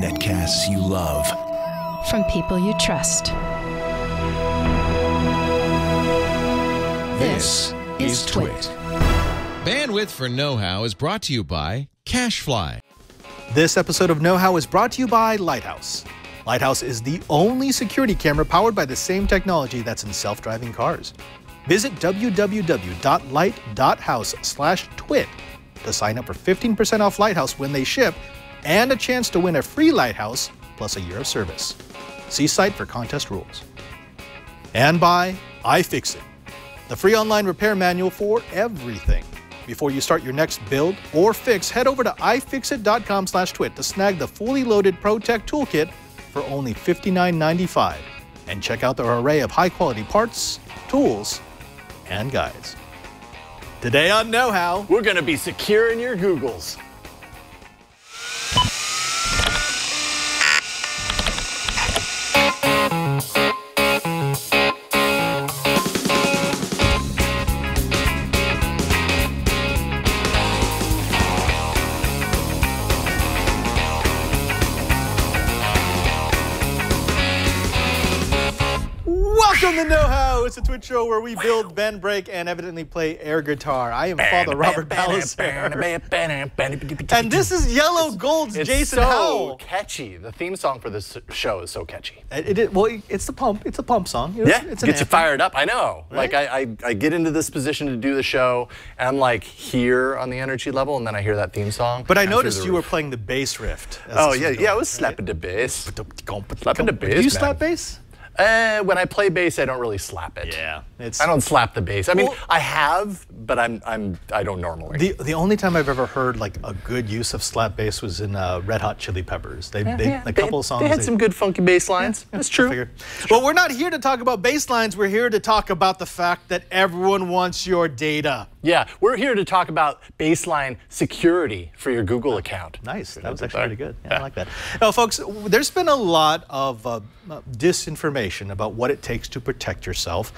Netcasts you love. From people you trust. This is Twit. Bandwidth for Know-How is brought to you by CacheFly. This episode of Know-How is brought to you by Lighthouse. Lighthouse is the only security camera powered by the same technology that's in self-driving cars. Visit www.light.house/twit to sign up for 15% off Lighthouse when they ship and a chance to win a free Lighthouse plus a year of service. See site for contest rules. And by iFixit, the free online repair manual for everything. Before you start your next build or fix, head over to ifixit.com/twit to snag the fully loaded ProTech Toolkit for only $59.95 and check out their array of high-quality parts, tools, and guides. Today on Know-How, we're going to be secure in your Googles. Welcome to Know-How. It's a Twitch show where we build, bend, break, and evidently play air guitar. I am Father Robert Palliser. And this is Yellow Gold's Jason Howell. It's so catchy. The theme song for this show is so catchy. Well, it's the pump. It's a pump song. It's gets you fired up. I know. Right? Like I get into this position to do the show, and I'm like here on the energy level, and then I hear that theme song. But I noticed you were playing the bass riff. Oh yeah, I was slapping the bass. Slapping the bass. Do you slap bass? When I play bass, I don't really slap it. Yeah, I don't slap the bass. I mean, I have, but I don't normally. The only time I've ever heard like a good use of slap bass was in Red Hot Chili Peppers. A couple of songs. They had some good funky bass lines. That's true. Well, we're not here to talk about bass lines. We're here to talk about the fact that everyone wants your data. Yeah, we're here to talk about baseline security for your Google account. Nice. That was actually pretty good. Yeah, I like that. Now, folks, there's been a lot of disinformation about what it takes to protect yourself.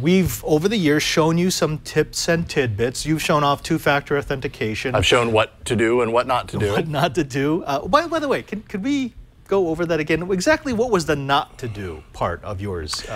We've, over the years, shown you some tips and tidbits. You've shown off two-factor authentication. I've shown what to do and what not to do. What not to do. By the way, could we go over that again? Exactly what was the not to do part of yours?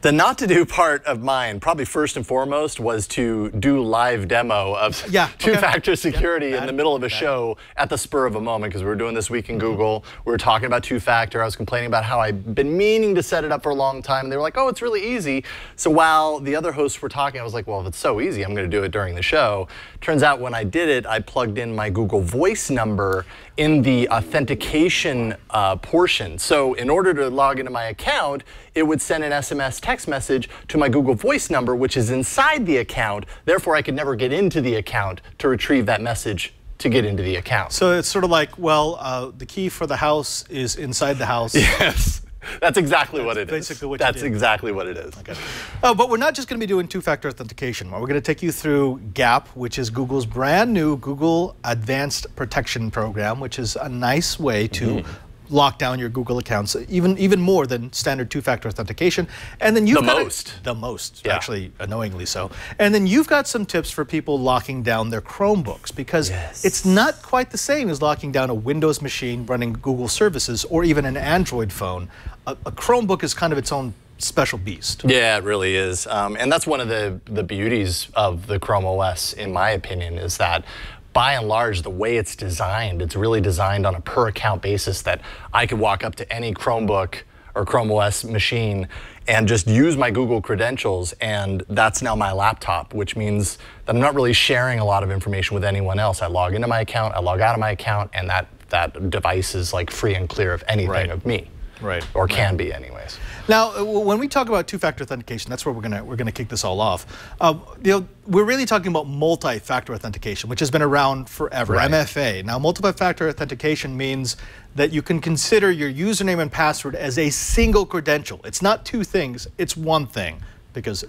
The not to do part of mine, probably first and foremost, was to do live demo of two-factor security in the middle of a show at the spur of a moment, because we were doing This Week in Google. We were talking about two-factor. I was complaining about how I'd been meaning to set it up for a long time. And they were like, oh, it's really easy. So while the other hosts were talking, I was like, well, if it's so easy, I'm going to do it during the show. Turns out when I did it, I plugged in my Google Voice number in the authentication portion. So in order to log into my account, it would send an SMS text message to my Google Voice number, which is inside the account. Therefore, I could never get into the account to retrieve that message to get into the account. So it's sort of like, well, the key for the house is inside the house. Yes. That's exactly what it is. Basically what That's exactly what it is. Okay. Oh, but we're not just going to be doing two-factor authentication. We're going to take you through GAP, which is Google's brand new Google Advanced Protection Program, which is a nice way to lock down your Google accounts, even more than standard two-factor authentication. And then you've the most, actually, annoyingly so. And then you've got some tips for people locking down their Chromebooks, because it's not quite the same as locking down a Windows machine running Google services or even an Android phone. A Chromebook is kind of its own special beast. Yeah, it really is. And that's one of the beauties of the Chrome OS, in my opinion, is that by and large, the way it's designed, it's really designed on a per account basis that I could walk up to any Chromebook or Chrome OS machine and just use my Google credentials, and that's now my laptop, which means that I'm not really sharing a lot of information with anyone else. I log into my account, I log out of my account, and that device is like free and clear of anything of me. Right. Or can be anyways. Now, when we talk about two-factor authentication, that's where we're gonna kick this all off. We're really talking about multi-factor authentication, which has been around forever, MFA. Now, multi-factor authentication means that you can consider your username and password as a single credential. It's not two things, it's one thing, because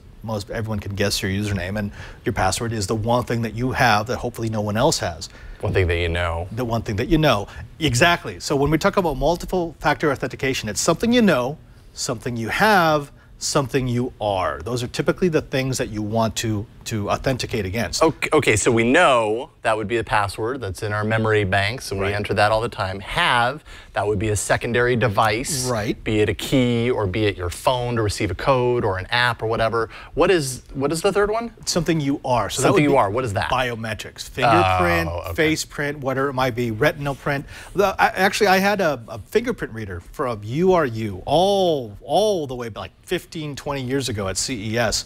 everyone can guess your username, and your password is the one thing that you have that hopefully no one else has. One thing that you know. The one thing that you know. Exactly. So when we talk about multiple factor authentication, it's something you know, something you have, something you are. Those are typically the things that you want to authenticate against. Okay, so we know that would be a password that's in our memory banks, and we enter that all the time. Have, that would be a secondary device, right? Be it a key or be it your phone to receive a code or an app or whatever. What is the third one? Something you are. So something you are. What is that? Biometrics, fingerprint, face print, whatever it might be, retinal print. Actually, I had a fingerprint reader from URU all the way back, like 15, 20 years ago at CES.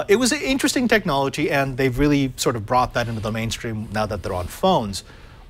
It was an interesting technology, and they've really sort of brought that into the mainstream now that they're on phones.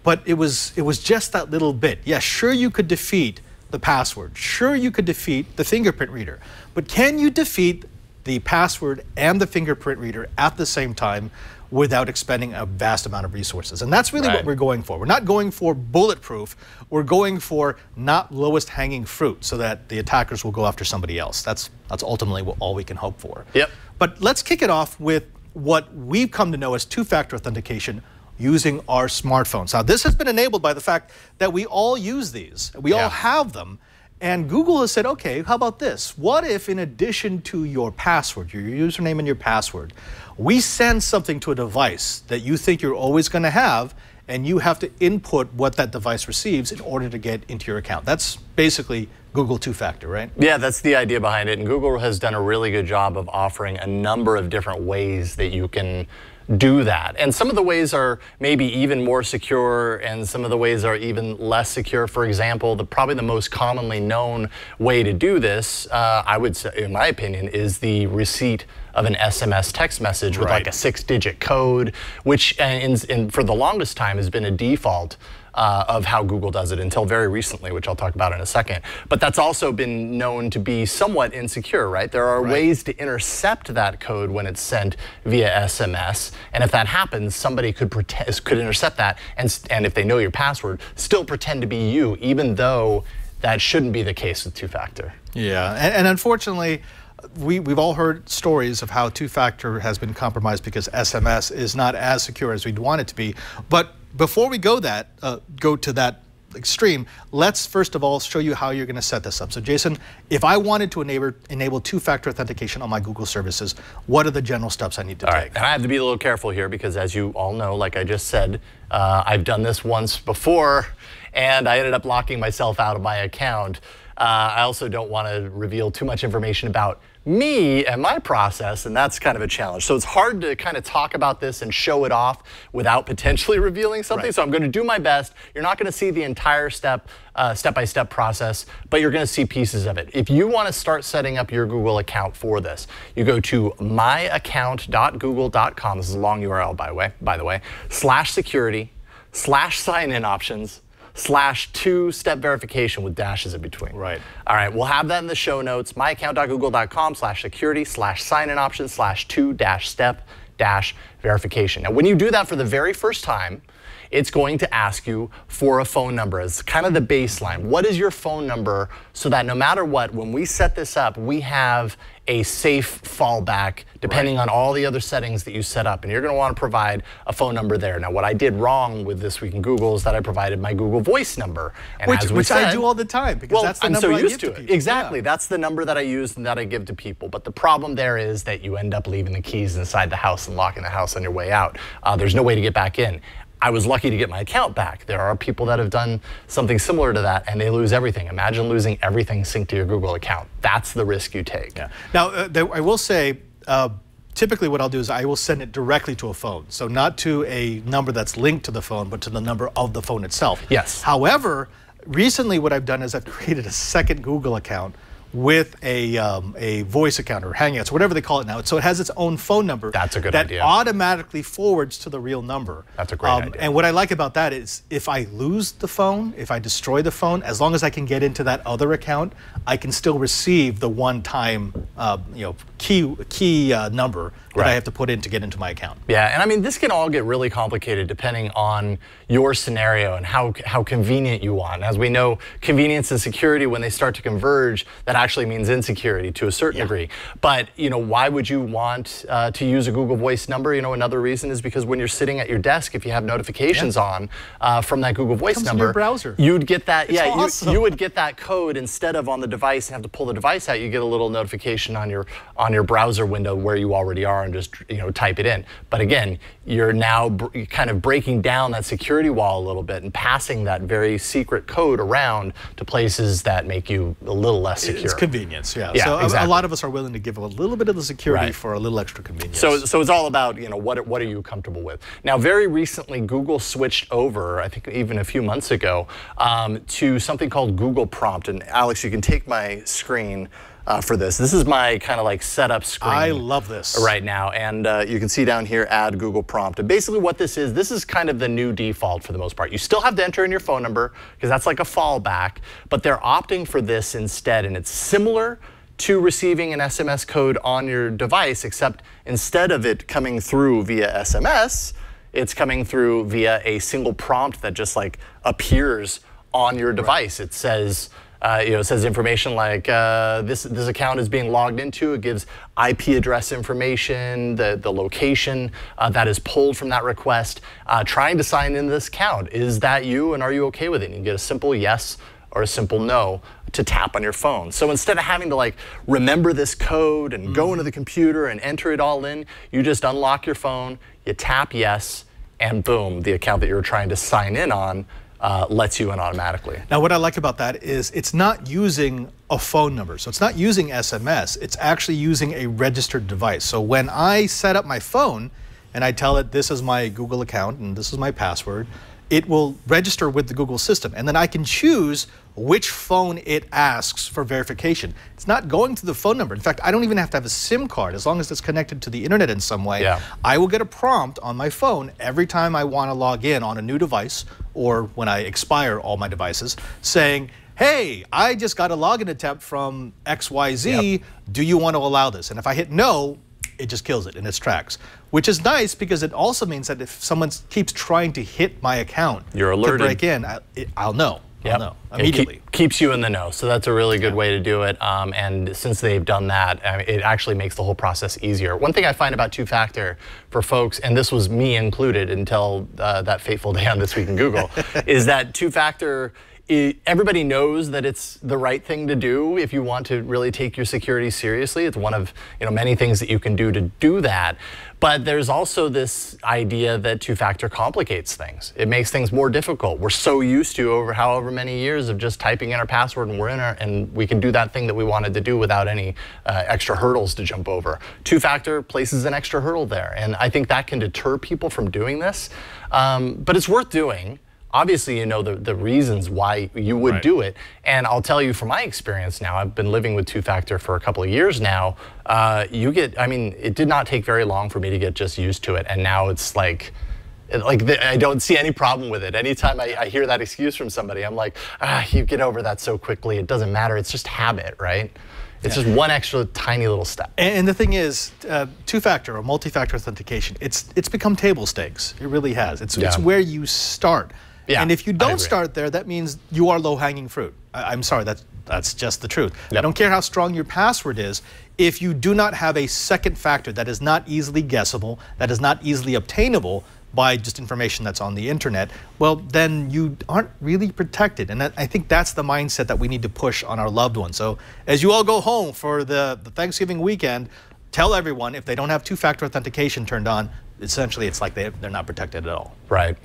But it was just that little bit. Yeah, sure, you could defeat the password. Sure, you could defeat the fingerprint reader. But can you defeat the password and the fingerprint reader at the same time without expending a vast amount of resources? And that's really what we're going for. We're not going for bulletproof. We're going for not lowest hanging fruit so that the attackers will go after somebody else. That's ultimately all we can hope for. Yep. But let's kick it off with what we've come to know as two-factor authentication using our smartphones. Now, this has been enabled by the fact that we all use these. We all have them. And Google has said, okay, how about this? What if in addition to your password, your username and your password, we send something to a device that you think you're always going to have, and you have to input what that device receives in order to get into your account? That's basically Google two-factor, right? Yeah, that's the idea behind it. And Google has done a really good job of offering a number of different ways that you can do that. And some of the ways are maybe even more secure, and some of the ways are even less secure. For example, probably the most commonly known way to do this, I would say, in my opinion, is the receipt of an SMS text message with like a 6-digit code, which for the longest time has been a default of how Google does it until very recently, which I'll talk about in a second. But that's also been known to be somewhat insecure, right? There are ways to intercept that code when it's sent via SMS, and if that happens, somebody could intercept that, and if they know your password, still pretend to be you, even though that shouldn't be the case with two-factor. Yeah, and unfortunately, we've all heard stories of how two-factor has been compromised because SMS is not as secure as we'd want it to be. But before we go to that extreme, let's first of all show you how you're going to set this up. So Jason, if I wanted to enable two-factor authentication on my Google services, what are the general steps I need to take? Right. And I have to be a little careful here because, as you all know, like I just said, I've done this once before, and I ended up locking myself out of my account. I also don't want to reveal too much information about me and my process, and that's kind of a challenge. So it's hard to kind of talk about this and show it off without potentially revealing something. So I'm going to do my best. You're not going to see the entire step-by-step process, but you're going to see pieces of it. If you want to start setting up your Google account for this, you go to myaccount.google.com. This is a long URL, by the way, /security, /sign-in options, /2-step verification with dashes in between. Right. All right, we'll have that in the show notes. myaccount.google.com /security /sign-in options /2-step verification. Now, when you do that for the very first time, it's going to ask you for a phone number as kind of the baseline. What is your phone number so that no matter what, when we set this up, we have a safe fallback depending on all the other settings that you set up. And you're going to want to provide a phone number there. Now, what I did wrong with This Week in Google is that I provided my Google Voice number. And which I do all the time because that's the number I give to people. Exactly. Yeah. That's the number that I use and that I give to people. But the problem there is that you end up leaving the keys inside the house and locking the house on your way out. There's no way to get back in. I was lucky to get my account back. There are people that have done something similar to that, and they lose everything. Imagine losing everything synced to your Google account. That's the risk you take. Yeah. Now, I will say, typically what I'll do is I will send it directly to a phone. So not to a number that's linked to the phone, but to the number of the phone itself. Yes. However, recently what I've done is I've created a second Google account with a voice account or Hangouts, whatever they call it now. So it has its own phone number. That's a good idea. That automatically forwards to the real number. That's a great idea. And what I like about that is if I lose the phone, if I destroy the phone, as long as I can get into that other account, I can still receive the one-time key number that I have to put in to get into my account. Yeah, and I mean, this can all get really complicated depending on your scenario and how convenient you want. As we know, convenience and security, when they start to converge, that actually means insecurity to a certain degree. But, you know, why would you want to use a Google Voice number? You know, another reason is because when you're sitting at your desk, if you have notifications on from that Google Voice number, in your browser. You'd get that, Awesome. you would get that code instead of on the device and have to pull the device out. You get a little notification on your browser window where you already are and just, you know, type it in. But again, you're now kind of breaking down that security wall a little bit and passing that very secret code around to places that make you a little less secure. It's convenience, yeah. Yeah, so exactly. a lot of us are willing to give a little bit of the security for a little extra convenience. So it's all about, you know, what are you comfortable with? Now, very recently, Google switched over, I think even a few months ago, to something called Google Prompt. And Alex, you can take my screen for this. This is my kind of like setup screen. I love this. Right now. And you can see down here, add Google Prompt. And basically what this is kind of the new default for the most part. You still have to enter in your phone number because that's like a fallback, but they're opting for this instead. And it's similar to receiving an SMS code on your device, except instead of it coming through via SMS, it's coming through via a single prompt that just like appears on your device. It says, it says information like this account is being logged into. It gives IP address information, the location that is pulled from that request. Trying to sign into this account. Is that you, and are you okay with it? And you get a simple yes or a simple no to tap on your phone. So instead of having to like remember this code and go into the computer and enter it all in, you just unlock your phone, you tap yes, and boom, the account that you're trying to sign in on lets you in automatically. Now, what I like about that is it's not using a phone number. So it's not using SMS. It's actually using a registered device. So when I set up my phone and I tell it this is my Google account and this is my password, it will register with the Google system. And then I can choose which phone it asks for verification. It's not going to the phone number. In fact, I don't even have to have a SIM card. As long as it's connected to the internet in some way, I will get a prompt on my phone every time I want to log in on a new device or when I expire all my devices saying, hey, I just got a login attempt from XYZ. Do you want to allow this? And if I hit no, it just kills it in its tracks, which is nice because it also means that if someone keeps trying to hit my account to break in, I'll know. I'll know immediately. It keeps you in the know, so that's a really good way to do it. And since they've done that, it actually makes the whole process easier. One thing I find about two-factor for folks, and this was me included until that fateful day on This Week in Google, is that two-factor, everybody knows that it's the right thing to do if you want to really take your security seriously. It's one of many things that you can do to do that. But there's also this idea that two-factor complicates things. It makes things more difficult. We're so used to over however many years of just typing in our password and and we can do that thing that we wanted to do without any extra hurdles to jump over. Two-factor places an extra hurdle there, and I think that can deter people from doing this. But it's worth doing. Obviously, you know the reasons why you would do it. And I'll tell you from my experience now, I've been living with two-factor for a couple of years now. It did not take very long for me to get just used to it. And now it's I don't see any problem with it. Anytime I hear that excuse from somebody, I'm like, you get over that so quickly. It doesn't matter. It's just habit, right? It's just one extra tiny little step. And the thing is, two-factor or multi-factor authentication, it's become table stakes. It really has. It's where you start. And if you don't start there, that means you are low-hanging fruit. I'm sorry, that's just the truth. I don't care how strong your password is. If you do not have a second factor that is not easily guessable, that is not easily obtainable by just information that's on the internet, well, then you aren't really protected. And I think that's the mindset that we need to push on our loved ones. So as you all go home for the Thanksgiving weekend, tell everyone if they don't have two-factor authentication turned on, essentially it's like they're not protected at all. Right.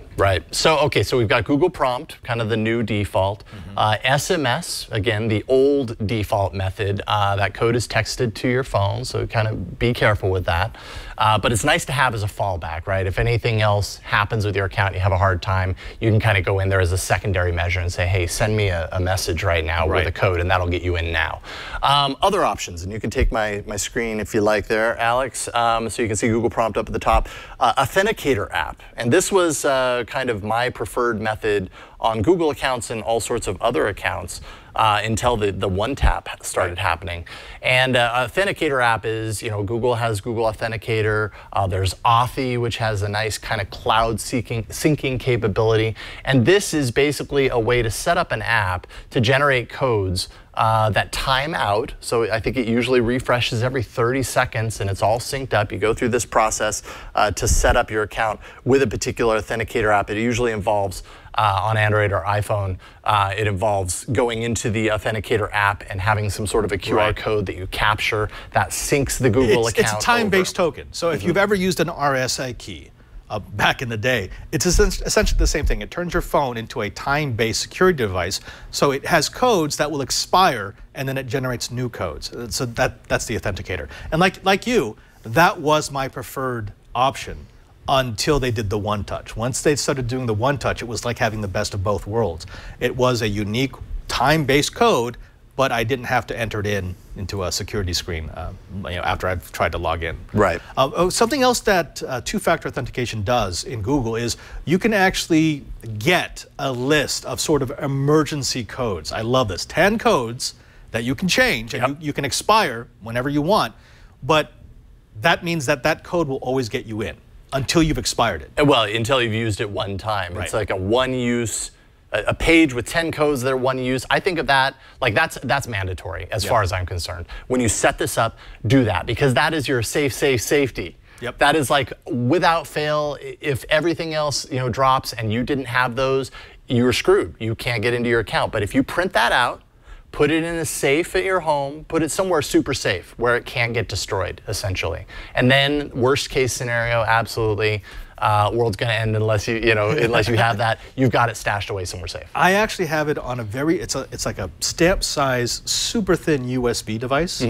So we've got Google Prompt, kind of the new default. SMS, again, the old default method. That code is texted to your phone, so kind of be careful with that. But it's nice to have as a fallback, right? If anything else happens with your account, you have a hard time, you can kind of go in there as a secondary measure and say, hey, send me a message right now with a code, and that'll get you in now. Other options, and you can take my screen if you like there, Alex, so you can see Google Prompt up at the top. Authenticator app, and this was kind of my preferred method on Google accounts and all sorts of other accounts. until the one tap started happening. And Authenticator app is, Google has Google Authenticator. There's Authy, which has a nice kind of cloud syncing capability. And this is basically a way to set up an app to generate codes that time out. So I think it usually refreshes every 30 seconds and it's all synced up. You go through this process to set up your account with a particular Authenticator app. It usually involves on Android or iPhone, it involves going into the Authenticator app and having some sort of a QR code that you capture that syncs the Google account. It's a time-based token. So if you've ever used an RSA key, back in the day, it's essentially the same thing. It turns your phone into a time-based security device, so it has codes that will expire, and then it generates new codes. So that's the Authenticator. And like you, that was my preferred option until they did the One Touch. Once they started doing the One Touch, it was like having the best of both worlds. It was a unique time-based code, but I didn't have to enter it into a security screen after I've tried to log in. Right. Something else that two-factor authentication does in Google is you can actually get a list of sort of emergency codes. I love this. 10 codes that you can change and you can expire whenever you want, but that means that code will always get you in until you've expired it. Well, until you've used it one time. Right. It's like a one-use, a page with 10 codes that are one use. I think of that, like that's mandatory as far as I'm concerned. When you set this up, do that, because that is your safety. Yep. That is like without fail, if everything else drops and you didn't have those, you're screwed. You can't get into your account. But if you print that out, put it in a safe at your home, put it somewhere super safe where it can't get destroyed, essentially. And then worst case scenario, absolutely, world's going to end unless unless you have that. You've got it stashed away somewhere safe. I actually have it on it's like a stamp size, super thin USB device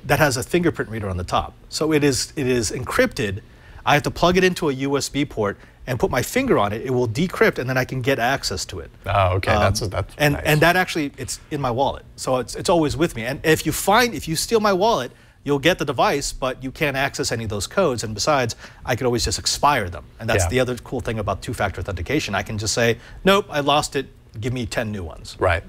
that has a fingerprint reader on the top. So it is encrypted. I have to plug it into a USB port and put my finger on it. It will decrypt, and then I can get access to it. Oh, okay. That's and nice. And that actually, it's in my wallet, so it's always with me. And if you steal my wallet, you'll get the device, but you can't access any of those codes. And besides, I could always just expire them. And that's the other cool thing about two-factor authentication. I can just say, nope, I lost it. Give me 10 new ones. Right.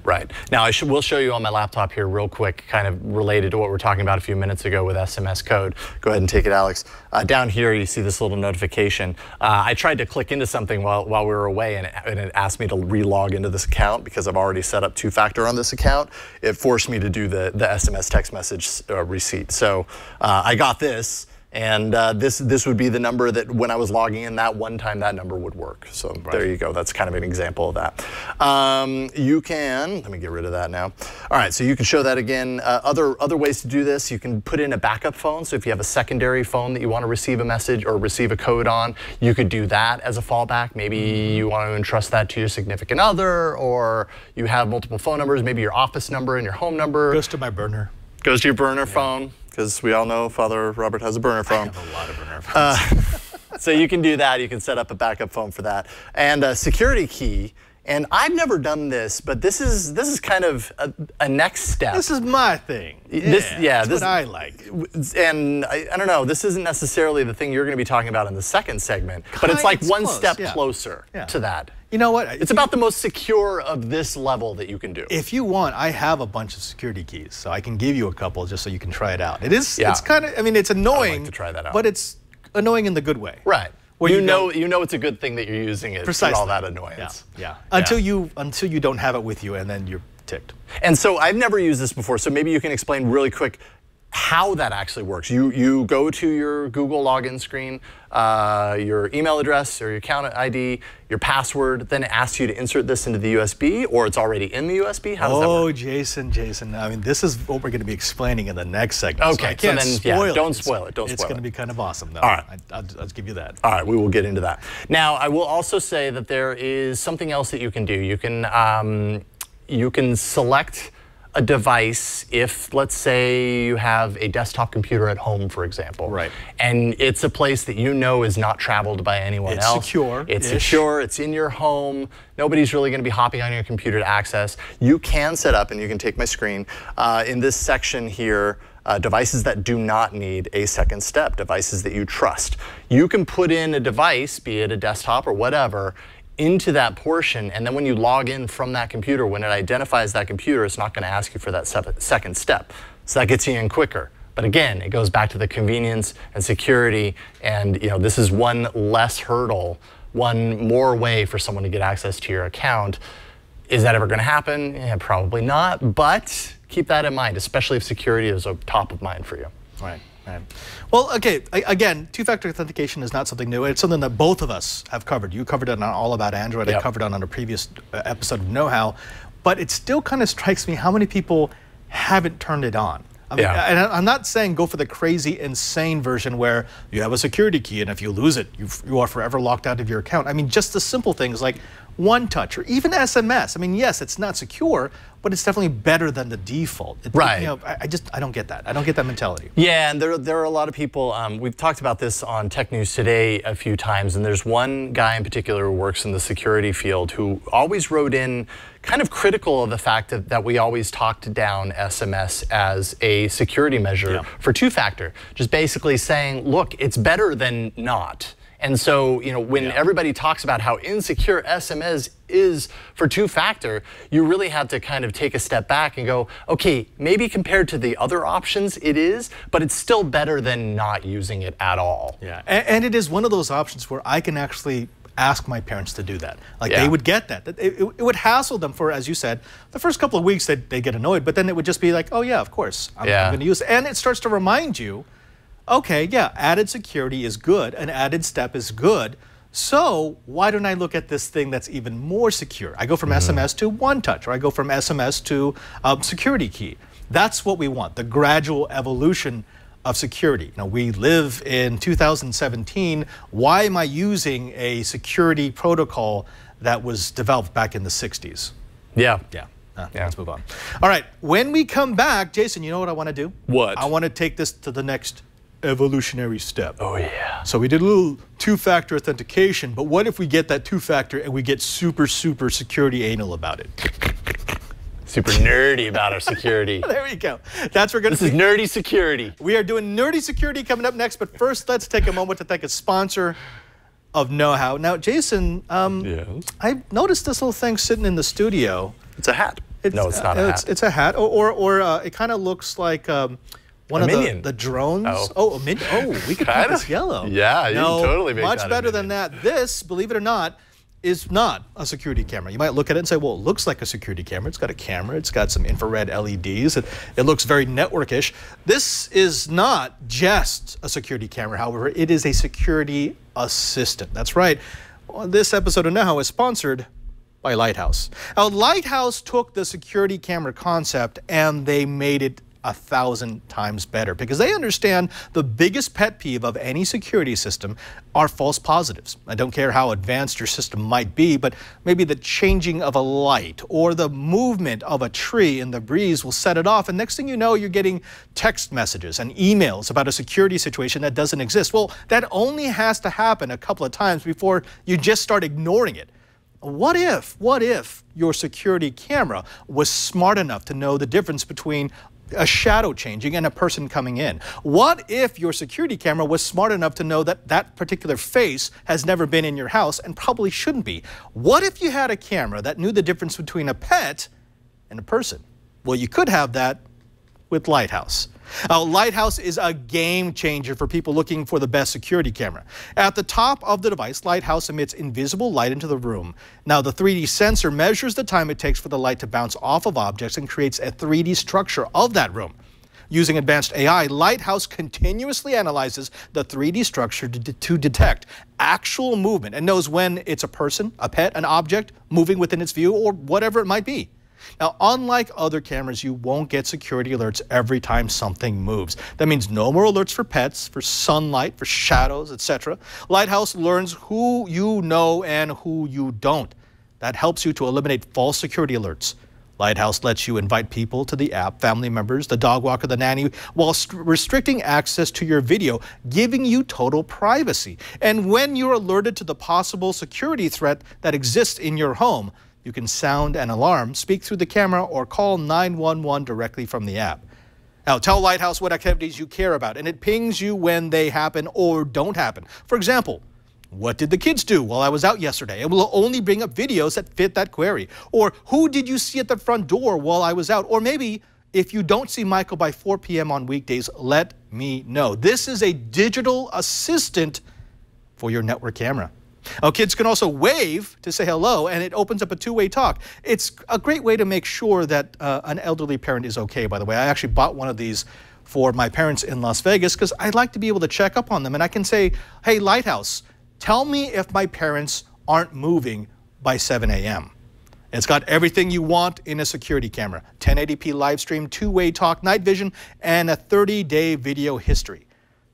Now, we'll show you on my laptop here real quick, kind of related to what we were talking about a few minutes ago with SMS code. Go ahead and take it, Alex. Down here, you see this little notification. I tried to click into something while we were away, and it asked me to re-log into this account because I've already set up two-factor on this account. It forced me to do the SMS text message receipt. So I got this. And this would be the number that when I was logging in that one time, that number would work. So there you go. That's kind of an example of that. You can, let me get rid of that now. All right, so you can show that again. Other ways to do this, you can put in a backup phone. So if you have a secondary phone that you want to receive a message or receive a code on, you could do that as a fallback. Maybe you want to entrust that to your significant other, or you have multiple phone numbers, maybe your office number and your home number. Goes to my burner. Goes to your burner phone. Because we all know Father Robert has a burner phone. I have a lot of burner phones. So you can do that. You can set up a backup phone for that. And a security key. And I've never done this, but this is kind of a next step. This is my thing. That's what I like. And I don't know, this isn't necessarily the thing you're going to be talking about in the second segment, but it's like one step closer to that. You know what? It's about the most secure of this level that you can do. If you want, I have a bunch of security keys, so I can give you a couple just so you can try it out. It's kind of, I mean, it's annoying, I'd like to try that out. But it's annoying in the good way. Right. Well, you know it's a good thing that you're using it for all that annoyance. Yeah. Until you don't have it with you, and then you're ticked. And so I've never used this before, so maybe you can explain really quick how that actually works. You go to your Google login screen, your email address or your account ID, your password, then it asks you to insert this into the USB, or it's already in the USB? How does that work? Jason, I mean, this is what we're going to be explaining in the next segment. Okay, so I can't spoil it. Don't spoil it. It's going to be kind of awesome, though. All right. I'll give you that. All right, we will get into that. Now, I will also say that there is something else that you can do. You can select a device if, let's say, you have a desktop computer at home, for example. Right. And it's a place that you know is not traveled by anyone else. It's secure. It's secure. It's in your home. Nobody's really going to be hopping on your computer to access. You can set up, and you can take my screen, in this section here, devices that do not need a second step, devices that you trust. You can put in a device, be it a desktop or whatever, into that portion, and then when you log in from that computer, when it identifies that computer, it's not going to ask you for that second step. So that gets you in quicker. But again, it goes back to the convenience and security, and this is one less hurdle, one more way for someone to get access to your account. Is that ever going to happen? Yeah, probably not, but keep that in mind, especially if security is top of mind for you. Right. Right. Well, okay, again, two-factor authentication is not something new. It's something that both of us have covered. You covered it on All About Android. Yep. I covered it on a previous episode of Know How. But it still kind of strikes me how many people haven't turned it on. I mean, and I'm not saying go for the crazy, insane version where you have a security key and if you lose it, you are forever locked out of your account. I mean, just the simple things like one touch or even SMS. I mean, yes, it's not secure, but it's definitely better than the default. Right. I don't get that. I don't get that mentality. Yeah, and there are a lot of people, we've talked about this on Tech News Today a few times, and there's one guy in particular who works in the security field who always wrote in kind of critical of the fact that we always talked down SMS as a security measure for two-factor. Just basically saying, look, it's better than not. And so, when everybody talks about how insecure SMS is for two-factor, you really have to kind of take a step back and go, okay, maybe compared to the other options it is, but it's still better than not using it at all. Yeah, and it is one of those options where I can actually ask my parents to do that. Like they would get that. It would hassle them for, as you said, the first couple of weeks they get annoyed, but then it would just be like, oh yeah, of course, I'm going to use it. And it starts to remind you, okay, yeah, added security is good, an added step is good, so why don't I look at this thing that's even more secure? I go from SMS to one touch, or I go from SMS to security key. That's what we want, the gradual evolution of security. We live in 2017. Why am I using a security protocol that was developed back in the 60s? Yeah. Let's move on. All right, when we come back, Jason, you know what I want to do? What? I want to take this to the next evolutionary step. Oh yeah. So we did a little two-factor authentication, but what if we get that two-factor and we get super security anal about it? Super nerdy about our security. There we go. That's where we're going to This is nerdy security. We are doing nerdy security coming up next, but first let's take a moment to thank a sponsor of Know How. Now, Jason, I noticed this little thing sitting in the studio. It's a hat. No, it's not a hat. It's a hat, or it kind of looks like one of the drones. Oh, a minion. Oh, we could paint this yellow. Yeah, you can totally make that much better than that. This, believe it or not, is not a security camera. You might look at it and say, well, it looks like a security camera. It's got a camera. It's got some infrared LEDs. It looks very networkish. This is not just a security camera, however. It is a security assistant. That's right. This episode of Know How is sponsored by Lighthouse. Now, Lighthouse took the security camera concept and they made it 1,000 times better because they understand the biggest pet peeve of any security system are false positives. I don't care how advanced your system might be, but maybe the changing of a light or the movement of a tree in the breeze will set it off, and next thing you know, you're getting text messages and emails about a security situation that doesn't exist. Well, that only has to happen a couple of times before you just start ignoring it. What if your security camera was smart enough to know the difference between a shadow changing and a person coming in? What if your security camera was smart enough to know that that particular face has never been in your house and probably shouldn't be? What if you had a camera that knew the difference between a pet and a person? Well, you could have that with Lighthouse. Lighthouse is a game changer for people looking for the best security camera. At the top of the device, Lighthouse emits invisible light into the room. Now, the 3D sensor measures the time it takes for the light to bounce off of objects and creates a 3D structure of that room. Using advanced AI, Lighthouse continuously analyzes the 3D structure to detect actual movement and knows when it's a person, a pet, an object moving within its view, or whatever it might be. Now, unlike other cameras, you won't get security alerts every time something moves. That means no more alerts for pets, for sunlight, for shadows, etc. Lighthouse learns who you know and who you don't. That helps you to eliminate false security alerts. Lighthouse lets you invite people to the app, family members, the dog walker, the nanny, while restricting access to your video, giving you total privacy. And when you're alerted to the possible security threat that exists in your home, you can sound an alarm, speak through the camera, or call 911 directly from the app. Now, tell Lighthouse what activities you care about, and it pings you when they happen or don't happen. For example, what did the kids do while I was out yesterday? It will only bring up videos that fit that query. Or who did you see at the front door while I was out? Or maybe if you don't see Michael by 4 p.m. on weekdays, let me know. This is a digital assistant for your network camera. Now, kids can also wave to say hello, and it opens up a two-way talk. It's a great way to make sure that an elderly parent is okay, by the way. I actually bought one of these for my parents in Las Vegas because I'd like to be able to check up on them. And I can say, hey, Lighthouse, tell me if my parents aren't moving by 7 a.m. It's got everything you want in a security camera. 1080p live stream, two-way talk, night vision, and a 30-day video history.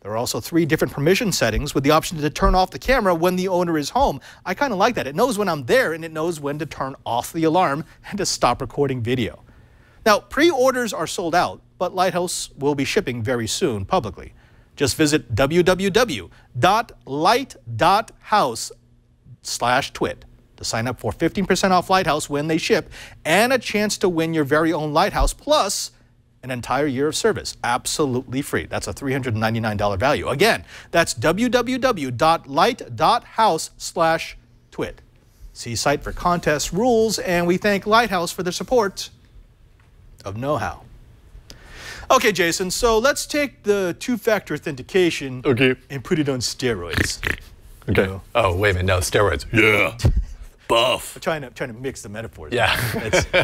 There are also 3 different permission settings with the option to turn off the camera when the owner is home. I kind of like that. It knows when I'm there, and it knows when to turn off the alarm and to stop recording video. Now, pre-orders are sold out, but Lighthouse will be shipping very soon publicly. Just visit www.light.house/twit to sign up for 15% off Lighthouse when they ship and a chance to win your very own Lighthouse plus an entire year of service, absolutely free. That's a $399 value. Again, that's www.light.house/twit. See site for contest rules, and we thank Lighthouse for their support of know-how. Okay, Jason, so let's take the two-factor authentication and put it on steroids. Okay. You know? Oh, wait a minute, no, steroids. Yeah. Buff. I'm trying to mix the metaphors. Yeah.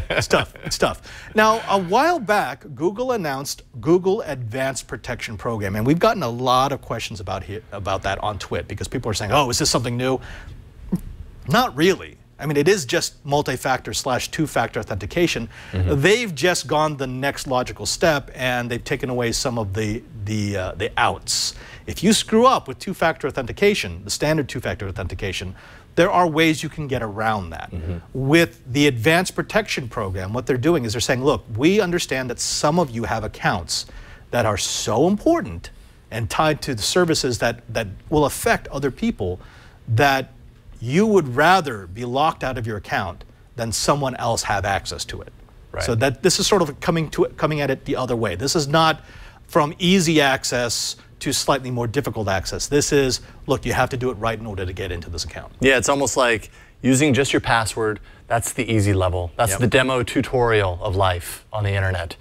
It's tough. It's tough. Now, a while back, Google announced Google Advanced Protection Program, and we've gotten a lot of questions about that on Twit because people are saying, oh, is this something new? Not really. I mean, it is just multi-factor/two-factor authentication. They've just gone the next logical step, and they've taken away some of the outs. If you screw up with two-factor authentication, the standard two-factor authentication, there are ways you can get around that. With the Advanced Protection Program, what they're doing is they're saying, look, we understand that some of you have accounts that are so important and tied to the services that will affect other people that you would rather be locked out of your account than someone else have access to it. Right. So that this is sort of coming at it the other way. This is not from easy access to slightly more difficult access. This is, look, you have to do it right in order to get into this account. Yeah, it's almost like using just your password. That's the easy level. That's the demo tutorial of life on the internet.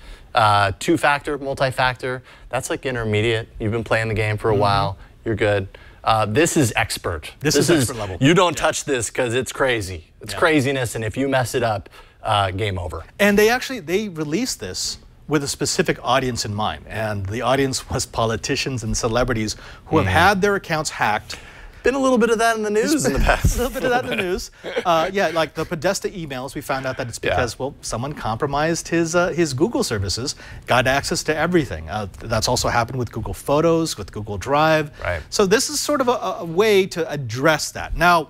Two-factor, multi-factor, that's like intermediate. You've been playing the game for a while. You're good. This is expert. This is expert level. You don't touch this because it's crazy. It's craziness, and if you mess it up, game over. And they released this with a specific audience in mind, and the audience was politicians and celebrities who have had their accounts hacked. Been a little bit of that in the news in the past. A little bit of that in the news. Yeah, like the Podesta emails, we found out that it's because, well, someone compromised his Google services, got access to everything. That's also happened with Google Photos, with Google Drive. Right. So this is sort of a way to address that. Now,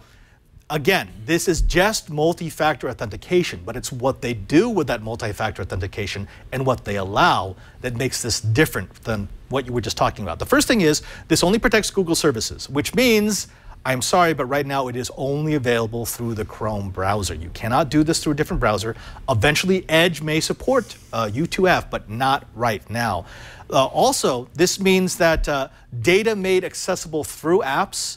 again, this is just multi-factor authentication, but it's what they do with that multi-factor authentication and what they allow that makes this different than what you were just talking about. The first thing is this only protects Google services, which means, I'm sorry, but right now it is only available through the Chrome browser. You cannot do this through a different browser. Eventually, Edge may support U2F, but not right now. Also, this means that data made accessible through apps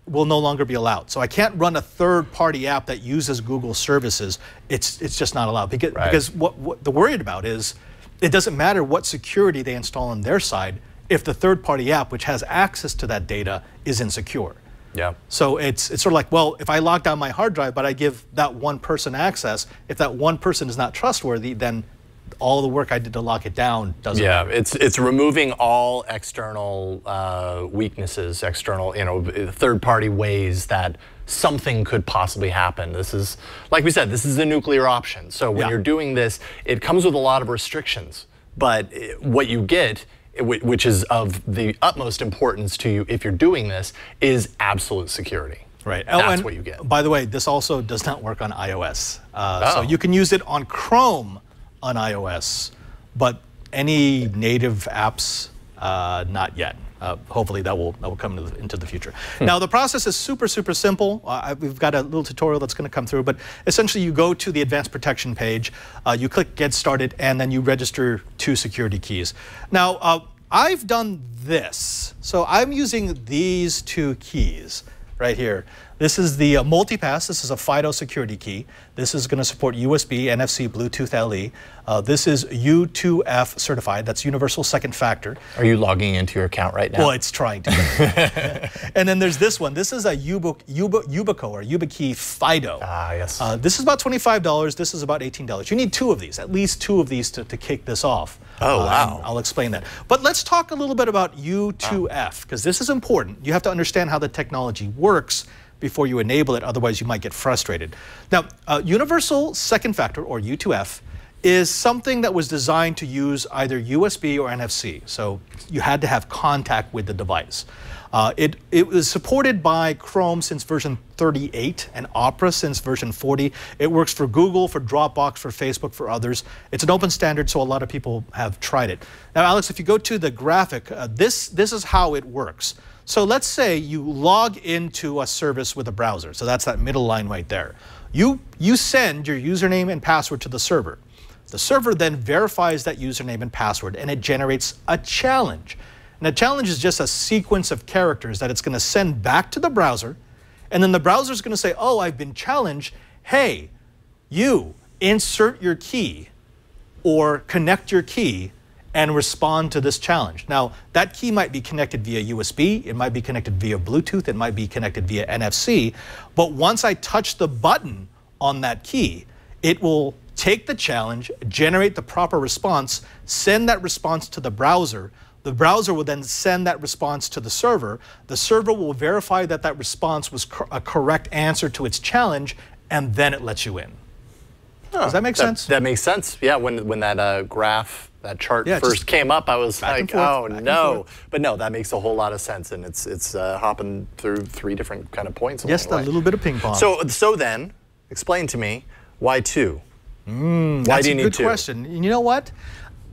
will no longer be allowed. So I can't run a third-party app that uses Google services. It's just not allowed. Because what they're worried about is it doesn't matter what security they install on their side if the third-party app, which has access to that data, is insecure. Yeah. So it's sort of like, well, if I lock down my hard drive, but I give that one person access, if that one person is not trustworthy, then all the work I did to lock it down doesn't matter. It's removing all external weaknesses, external, third-party ways that something could possibly happen. This is, like we said, this is a nuclear option. So when you're doing this, it comes with a lot of restrictions. But what you get, which is of the utmost importance to you if you're doing this, is absolute security. Right. That's what you get. By the way, this also does not work on iOS. So you can use it on Chrome on iOS, but any native apps, not yet. Hopefully that will come into the future. Now the process is super simple. We've got a little tutorial that's going to come through, but essentially you go to the Advanced Protection page, you click Get Started, and then you register 2 security keys. Now I've done this, so I'm using these 2 keys. right here. This is the multipass. This is a FIDO security key. This is going to support USB, NFC, Bluetooth LE. This is U2F certified. That's universal second factor. Are you logging into your account right now? Well, it's trying to. And then there's this one. This is a Yubico or YubiKey FIDO. Ah, yes. This is about $25. This is about $18. You need two of these, at least two of these to kick this off. Oh, wow. I'll explain that. But let's talk a little bit about U2F, because this is important. You have to understand how the technology works before you enable it, otherwise you might get frustrated. Now, universal second factor, or U2F, is something that was designed to use either USB or NFC. So you had to have contact with the device. It was supported by Chrome since version 38 and Opera since version 40. It works for Google, for Dropbox, for Facebook, for others. It's an open standard, so a lot of people have tried it. Now, Alex, if you go to the graphic, this is how it works. So let's say you log into a service with a browser. So that's that middle line right there. You send your username and password to the server. The server then verifies that username and password, and it generates a challenge. And a challenge is just a sequence of characters that it's going to send back to the browser, and then the browser is going to say, oh, I've been challenged. Hey, you insert your key or connect your key and respond to this challenge. Now, that key might be connected via USB, it might be connected via Bluetooth, it might be connected via NFC, but once I touch the button on that key, it will take the challenge, generate the proper response, send that response to the browser. The browser will then send that response to the server. The server will verify that that response was a correct answer to its challenge, and then it lets you in. Does that make sense? That makes sense. Yeah, when that graph, that chart first came up, I was like, oh no. But no, that makes a whole lot of sense, and it's hopping through three different kind of points. Yes, a little bit of ping pong. So then, explain to me, why two? Why do you need two? That's a good question. And you know what?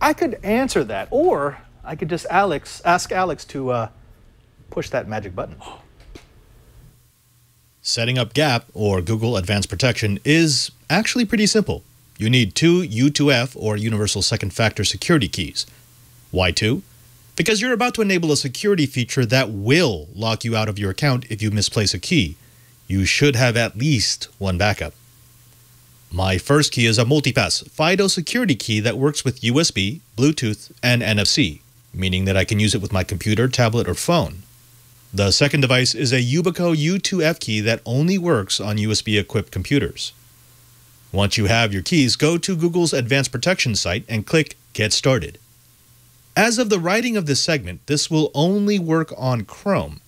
I could answer that, or I could just ask Alex to push that magic button. Setting up GAP, or Google Advanced Protection, is actually pretty simple. You need two U2F, or Universal Second Factor security keys. Why two? Because you're about to enable a security feature that will lock you out of your account if you misplace a key. You should have at least one backup. My first key is a multipass FIDO security key that works with USB, Bluetooth, and NFC, meaning that I can use it with my computer, tablet, or phone. The second device is a Yubico U2F key that only works on USB-equipped computers. Once you have your keys, go to Google's Advanced Protection site and click Get Started. As of the writing of this segment, this will only work on Chrome.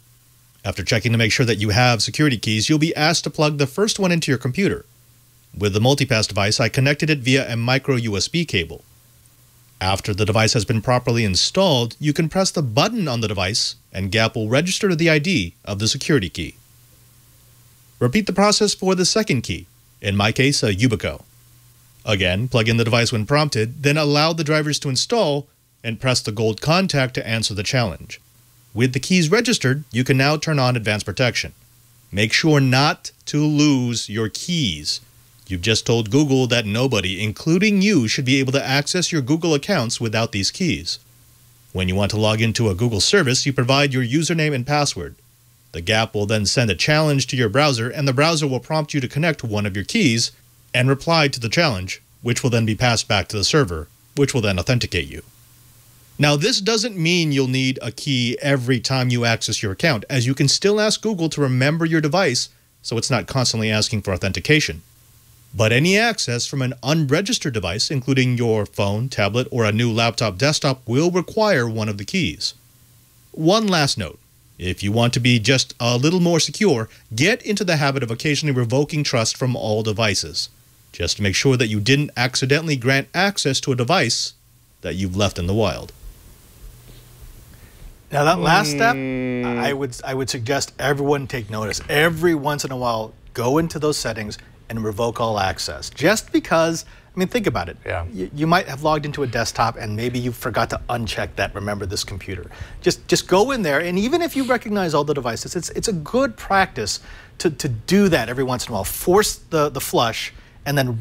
After checking to make sure that you have security keys, you'll be asked to plug the first one into your computer. With the multipass device, I connected it via a micro USB cable. After the device has been properly installed, you can press the button on the device and GAP will register the ID of the security key. Repeat the process for the second key, in my case a Yubico. Again, plug in the device when prompted, then allow the drivers to install and press the gold contact to answer the challenge. With the keys registered, you can now turn on Advanced Protection. Make sure not to lose your keys. You've just told Google that nobody, including you, should be able to access your Google accounts without these keys. When you want to log into a Google service, you provide your username and password. The GAP will then send a challenge to your browser, and the browser will prompt you to connect one of your keys and reply to the challenge, which will then be passed back to the server, which will then authenticate you. Now, this doesn't mean you'll need a key every time you access your account, as you can still ask Google to remember your device so it's not constantly asking for authentication. But any access from an unregistered device, including your phone, tablet, or a new laptop desktop, will require one of the keys. One last note. If you want to be just a little more secure, get into the habit of occasionally revoking trust from all devices, just to make sure that you didn't accidentally grant access to a device that you've left in the wild. Now that last step, I would suggest everyone take notice. Every once in a while, go into those settings and revoke all access. Just because, I mean, think about it. Yeah. You might have logged into a desktop and maybe you forgot to uncheck that remember this computer. Just go in there, and even if you recognize all the devices, it's a good practice to do that every once in a while. Force the flush and then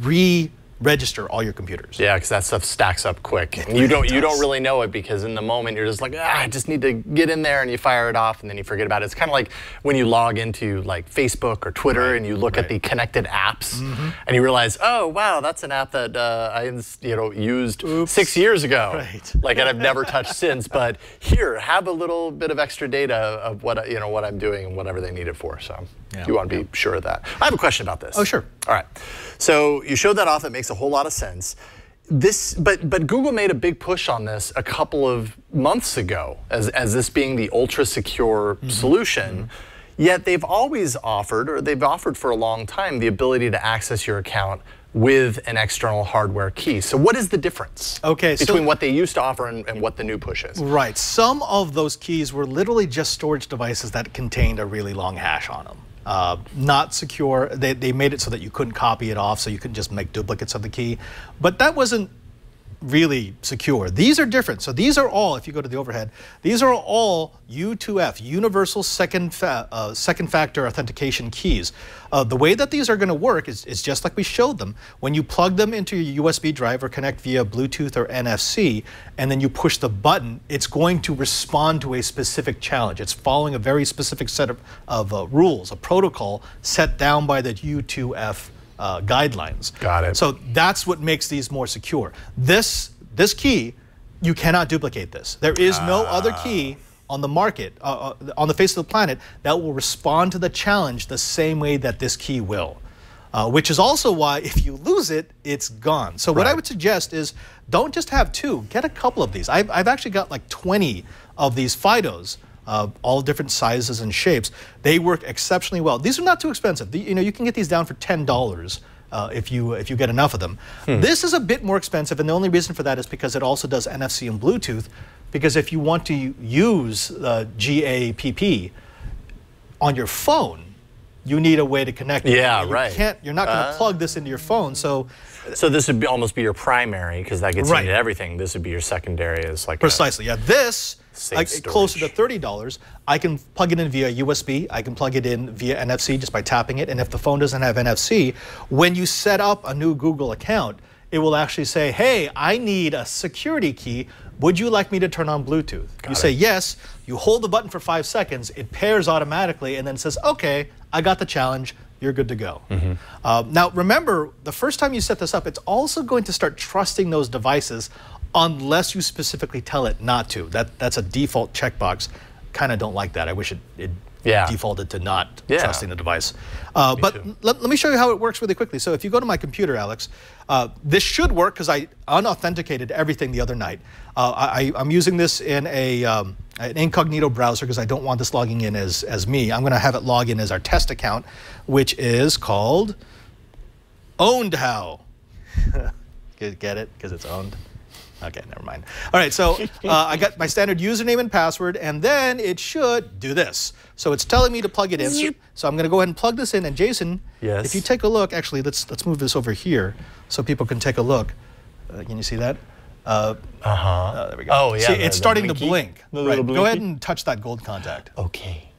register all your computers. Yeah, because that stuff stacks up quick. And you don't really know it, because in the moment you're just like, I just need to get in there, and you fire it off and then you forget about it. It's kind of like when you log into like Facebook or Twitter and you look at the connected apps and you realize, oh wow, that's an app that I used 6 years ago. Like, and I've never touched since. But here, have a little bit of extra data of what what I'm doing and whatever they need it for. So you want to be sure of that. I have a question about this. Oh, sure. All right. So you showed that off. It makes a whole lot of sense. But Google made a big push on this a couple of months ago as this being the ultra secure solution. Yet they've always offered, or they've offered for a long time, the ability to access your account with an external hardware key. So what is the difference between what they used to offer and what the new push is? Right. Some of those keys were literally just storage devices that contained a really long hash on them. Not secure. They made it so that you couldn't copy it off, so you couldn't just make duplicates of the key. But that wasn't really secure. These are different. So these are all, if you go to the overhead, these are all U2F, Universal Second Factor Authentication keys. The way that these are going to work is just like we showed them. When you plug them into your USB drive or connect via Bluetooth or NFC, and then you push the button, it's going to respond to a specific challenge. It's following a very specific set of rules, a protocol set down by the U2F guidelines. Got it. So that's what makes these more secure. This key, you cannot duplicate this. There is no other key on the market, on the face of the planet, that will respond to the challenge the same way that this key will. Which is also why if you lose it, it's gone. So what I would suggest is don't just have two, get a couple of these. I've actually got like 20 of these FIDOs. All different sizes and shapes. They work exceptionally well. These are not too expensive. You can get these down for $10 if you get enough of them. This is a bit more expensive, and the only reason for that is because it also does NFC and Bluetooth. Because if you want to use GAPP on your phone, you need a way to connect. Yeah, right. You're not going to plug this into your phone. So this would almost be your primary, because that gets into everything. This would be your secondary, as like precisely. This. Closer to $30, I can plug it in via USB. I can plug it in via NFC just by tapping it. And if the phone doesn't have NFC, when you set up a new Google account, it will actually say, hey, I need a security key. Would you like me to turn on Bluetooth? You say yes. You hold the button for 5 seconds. It pairs automatically and then says, OK, I got the challenge. You're good to go. Now, remember, the first time you set this up, it's also going to start trusting those devices unless you specifically tell it not to. That's a default checkbox. Kind of don't like that. I wish it defaulted to not trusting the device. But let me show you how it works really quickly. So if you go to my computer, Alex, this should work because I unauthenticated everything the other night. I'm using this in an incognito browser because I don't want this logging in as me. I'm going to have it log in as our test account, which is called Owned How. Get it? Because it's owned. Okay, never mind. All right, so I got my standard username and password, and then it should do this. So it's telling me to plug it in. So I'm going to go ahead and plug this in. And Jason, if you take a look, actually, let's move this over here so people can take a look. Can you see that? There we go. Oh, yeah. See, it's starting to blink. Go ahead and touch that gold contact. Okay.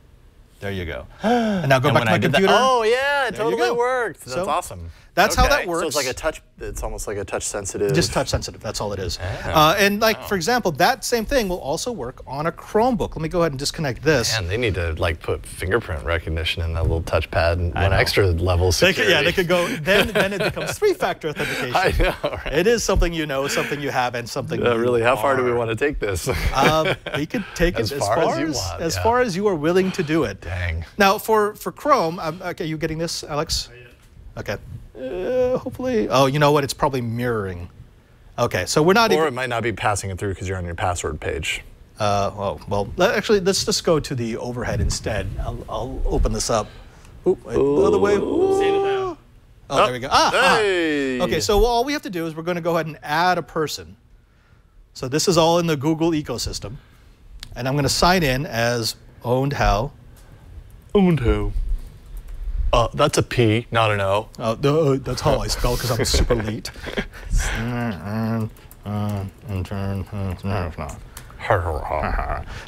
There you go. And now go back to my computer. Oh, yeah, it totally worked. That's awesome. That's how that works. So it's like a touch, it's almost like a touch sensitive. Just touch sensitive, that's all it is. And like, for example, that same thing will also work on a Chromebook. Let me go ahead and disconnect this. Man, they need to like put fingerprint recognition in that little touchpad and one extra level of security. They could go, then it becomes 3-factor authentication. I know, right? It is something you know, something you have, and something really, how far do we want to take this? We could take it as far as you are willing to do it. Dang. Now, for Chrome, okay, you getting this, Alex? Okay. Hopefully. Oh, you know what? It's probably mirroring. Okay, so we're not. Or it might not be passing it through because you're on your password page. Well, actually, let's just go to the overhead instead. I'll open this up. Oop, the other way. Oh, there we go. Hey. Okay, so all we have to do is we're going to go ahead and add a person. So this is all in the Google ecosystem, and I'm going to sign in as Owned How. Owned How. That's a P, not an O. That's how I spell because I'm super late.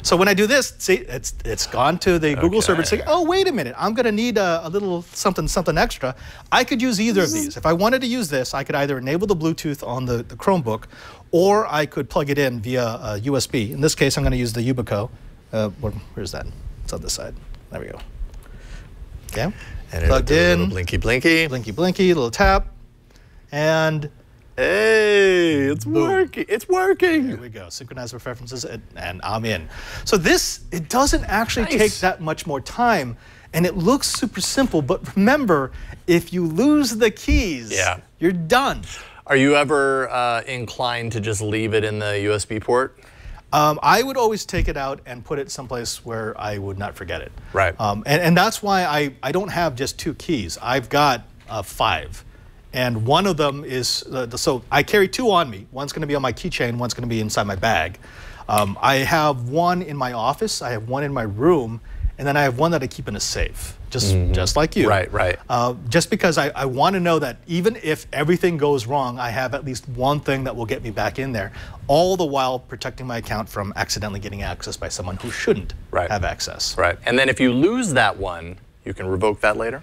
So when I do this, see, it's gone to the Google server saying, oh, wait a minute, I'm going to need a little something extra. I could use either of these. If I wanted to use this, I could either enable the Bluetooth on the Chromebook, or I could plug it in via USB. In this case, I'm going to use the Yubico. Where's that? It's on this side. There we go. Okay. And plugged in. Little blinky, blinky. Blinky, blinky, little tap. And hey, it's working. It's working. Here we go. Synchronize with preferences, and I'm in. So this, it doesn't actually take that much more time, and it looks super simple. But remember, if you lose the keys, you're done. Are you ever inclined to just leave it in the USB port? I would always take it out and put it someplace where I would not forget it. Right. And that's why I don't have just 2 keys. I've got 5. And one of them is, so I carry 2 on me. One's going to be on my keychain, one's going to be inside my bag. I have one in my office, I have one in my room, and then I have one that I keep in a safe, just like you. Right, right. Just because I want to know that even if everything goes wrong, I have at least one thing that will get me back in there, all the while protecting my account from accidentally getting access by someone who shouldn't have access. Right. And then if you lose that one, you can revoke that later?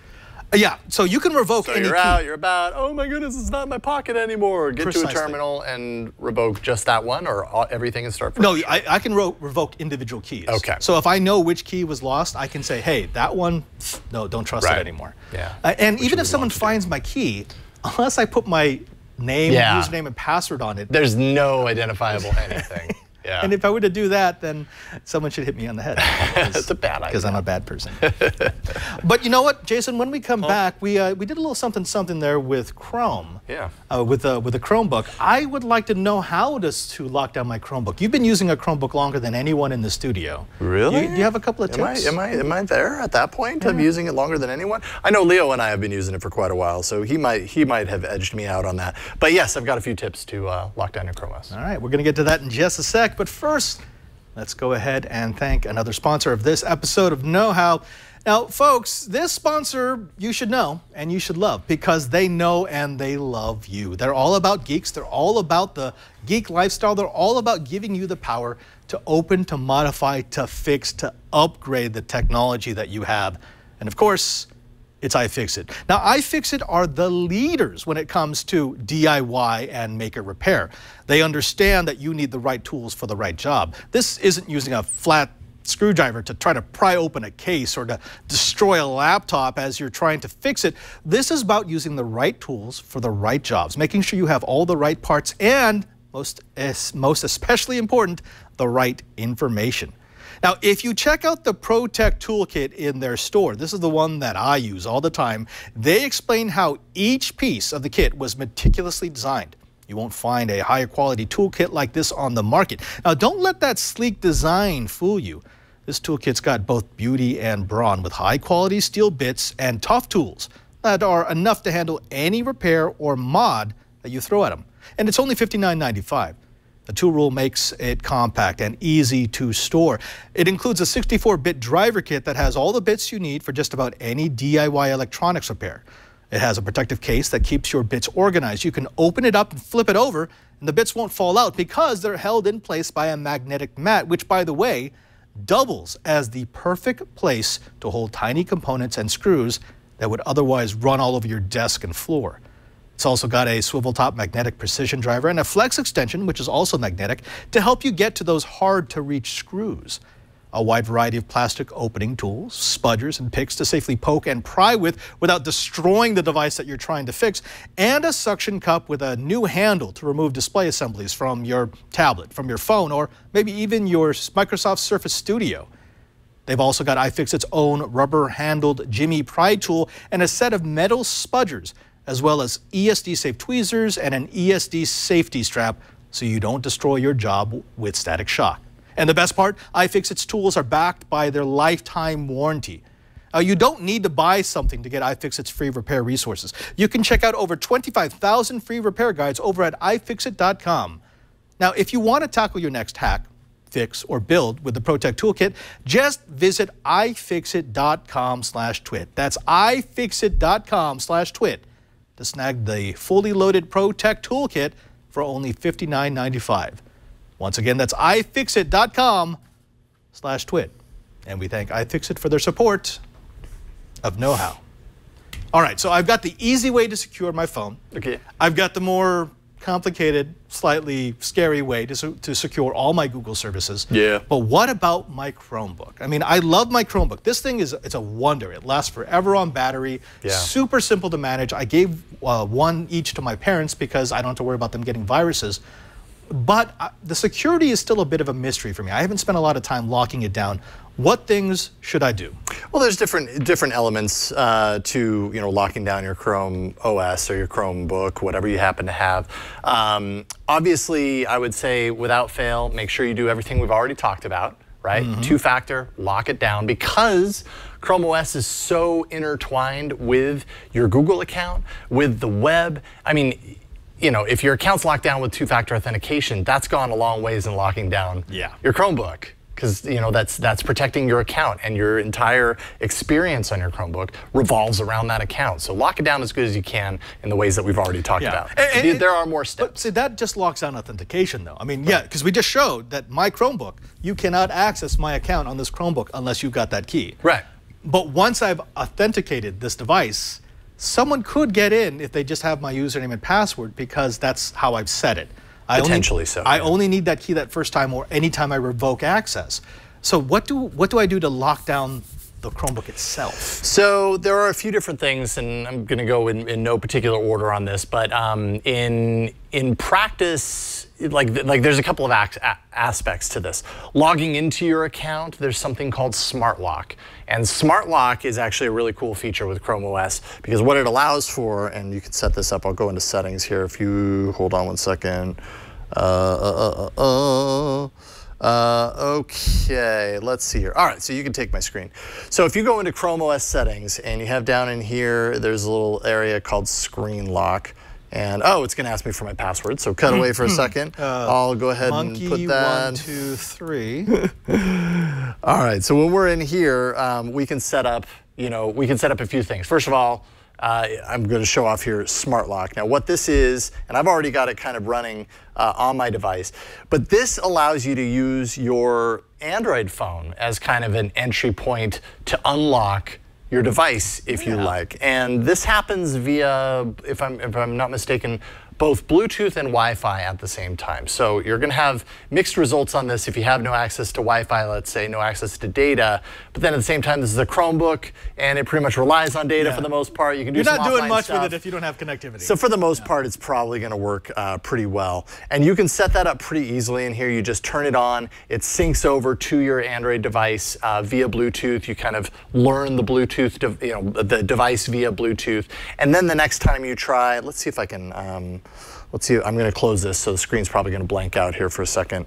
Yeah, so you can revoke any key. You're out, you're about, oh my goodness, it's not in my pocket anymore. Get to a terminal and revoke just that one, or everything and start fresh? No, I can revoke individual keys. Okay. So if I know which key was lost, I can say, hey, that one, no, don't trust it anymore. Yeah. And even if someone finds my key, unless I put my name, username, and password on it, there's no identifiable anything. Yeah. And if I were to do that, then someone should hit me on the head. That's a bad idea. Because I'm a bad person. But you know what, Jason? When we come back, we did a little something there with Chrome. Yeah. With a Chromebook. I would like to know how to lock down my Chromebook. You've been using a Chromebook longer than anyone in the studio. Really? Do you have a couple of tips? Am I there at that point of using it longer than anyone? I know Leo and I have been using it for quite a while, so he might have edged me out on that. But yes, I've got a few tips to lock down your Chrome OS. All right, we're going to get to that in just a sec. But first, let's go ahead and thank another sponsor of this episode of Know How. Now, folks, this sponsor you should know and you should love because they know and they love you. They're all about geeks. They're all about the geek lifestyle. They're all about giving you the power to open, to modify, to fix, to upgrade the technology that you have. And of course, it's iFixit. Now, iFixit are the leaders when it comes to DIY and maker repair. They understand that you need the right tools for the right job. This isn't using a flat screwdriver to try to pry open a case or to destroy a laptop as you're trying to fix it. This is about using the right tools for the right jobs, making sure you have all the right parts and, most especially important, the right information. Now, if you check out the ProTech Toolkit in their store, this is the one that I use all the time, they explain how each piece of the kit was meticulously designed. You won't find a higher quality toolkit like this on the market. Now, don't let that sleek design fool you. This toolkit's got both beauty and brawn with high quality steel bits and tough tools that are enough to handle any repair or mod that you throw at them. And it's only $59.95. The tool rule makes it compact and easy to store. It includes a 64-bit driver kit that has all the bits you need for just about any DIY electronics repair. It has a protective case that keeps your bits organized. You can open it up and flip it over, and the bits won't fall out because they're held in place by a magnetic mat, which, by the way, doubles as the perfect place to hold tiny components and screws that would otherwise run all over your desk and floor. It's also got a swivel top magnetic precision driver and a flex extension, which is also magnetic, to help you get to those hard to reach screws. A wide variety of plastic opening tools, spudgers, and picks to safely poke and pry with without destroying the device that you're trying to fix, and a suction cup with a new handle to remove display assemblies from your tablet, from your phone, or maybe even your Microsoft Surface Studio. They've also got iFixit's own rubber-handled Jimmy pry tool and a set of metal spudgers, as well as ESD-safe tweezers and an ESD safety strap so you don't destroy your job with static shock. And the best part, iFixit's tools are backed by their lifetime warranty. Now, you don't need to buy something to get iFixit's free repair resources. You can check out over 25,000 free repair guides over at iFixit.com. Now, if you want to tackle your next hack, fix, or build with the ProTech Toolkit, just visit ifixit.com/twit. That's ifixit.com/twit to snag the fully loaded ProTech Toolkit for only $59.95. Once again, that's ifixit.com/twit. And we thank iFixit for their support of know-how. All right, so I've got the easy way to secure my phone. Okay. I've got the more complicated, slightly scary way to secure all my Google services. Yeah. But what about my Chromebook? I mean, I love my Chromebook. This thing it's a wonder. It lasts forever on battery. Yeah. Super simple to manage. I gave one each to my parents because I don't have to worry about them getting viruses. But the security is still a bit of a mystery for me. I haven't spent a lot of time locking it down. What things should I do? Well, there's different elements to locking down your Chrome OS or your Chromebook, whatever you happen to have. Obviously, I would say without fail, make sure you do everything we've already talked about, right? Two-factor, lock it down, because Chrome OS is so intertwined with your Google account, with the web. I mean, if your account's locked down with two-factor authentication, that's gone a long ways in locking down your Chromebook. Because that's protecting your account, and your entire experience on your Chromebook revolves around that account. So lock it down as good as you can in the ways that we've already talked about. And there are more steps. But see, that just locks down authentication, though. I mean, yeah, because we just showed that my Chromebook, you cannot access my account on this Chromebook unless you've got that key. Right. But once I've authenticated this device, someone could get in if they just have my username and password, because that's how I've set it. Potentially so. I only need that key that first time, or anytime I revoke access. So what do I do to lock down the Chromebook itself? So there are a few different things, and I'm going to go in no particular order on this, but in practice, like there's a couple of aspects to this. Logging into your account, there's something called Smart Lock. And Smart Lock is actually a really cool feature with Chrome OS, because what it allows for, and you can set this up, I'll go into settings here if you hold on one second. Okay, let's see here. All right, so you can take my screen. So if you go into Chrome OS settings, and you have down in here, there's a little area called Screen Lock. And it's going to ask me for my password, so cut away for a second. I'll go ahead and put that. Monkey 1 2 3. All right, so when we're in here, we can set up, a few things. First of all, I'm going to show off here Smart Lock. Now, what this is, and I've already got it kind of running on my device, but this allows you to use your Android phone as kind of an entry point to unlock your device, if you like. And this happens via, if I'm not mistaken, both Bluetooth and Wi-Fi at the same time. So you're going to have mixed results on this if you have no access to Wi-Fi, let's say, no access to data. But then at the same time, this is a Chromebook, and it pretty much relies on data for the most part. You can do some offline stuff. You're not doing much with it if you don't have connectivity. So for the most part, it's probably going to work pretty well. And you can set that up pretty easily in here. You just turn it on. It syncs over to your Android device via Bluetooth. You kind of learn the Bluetooth, the device via Bluetooth. And then the next time you try, let's see if I can. Let's see, I'm going to close this, so the screen's probably going to blank out here for a second.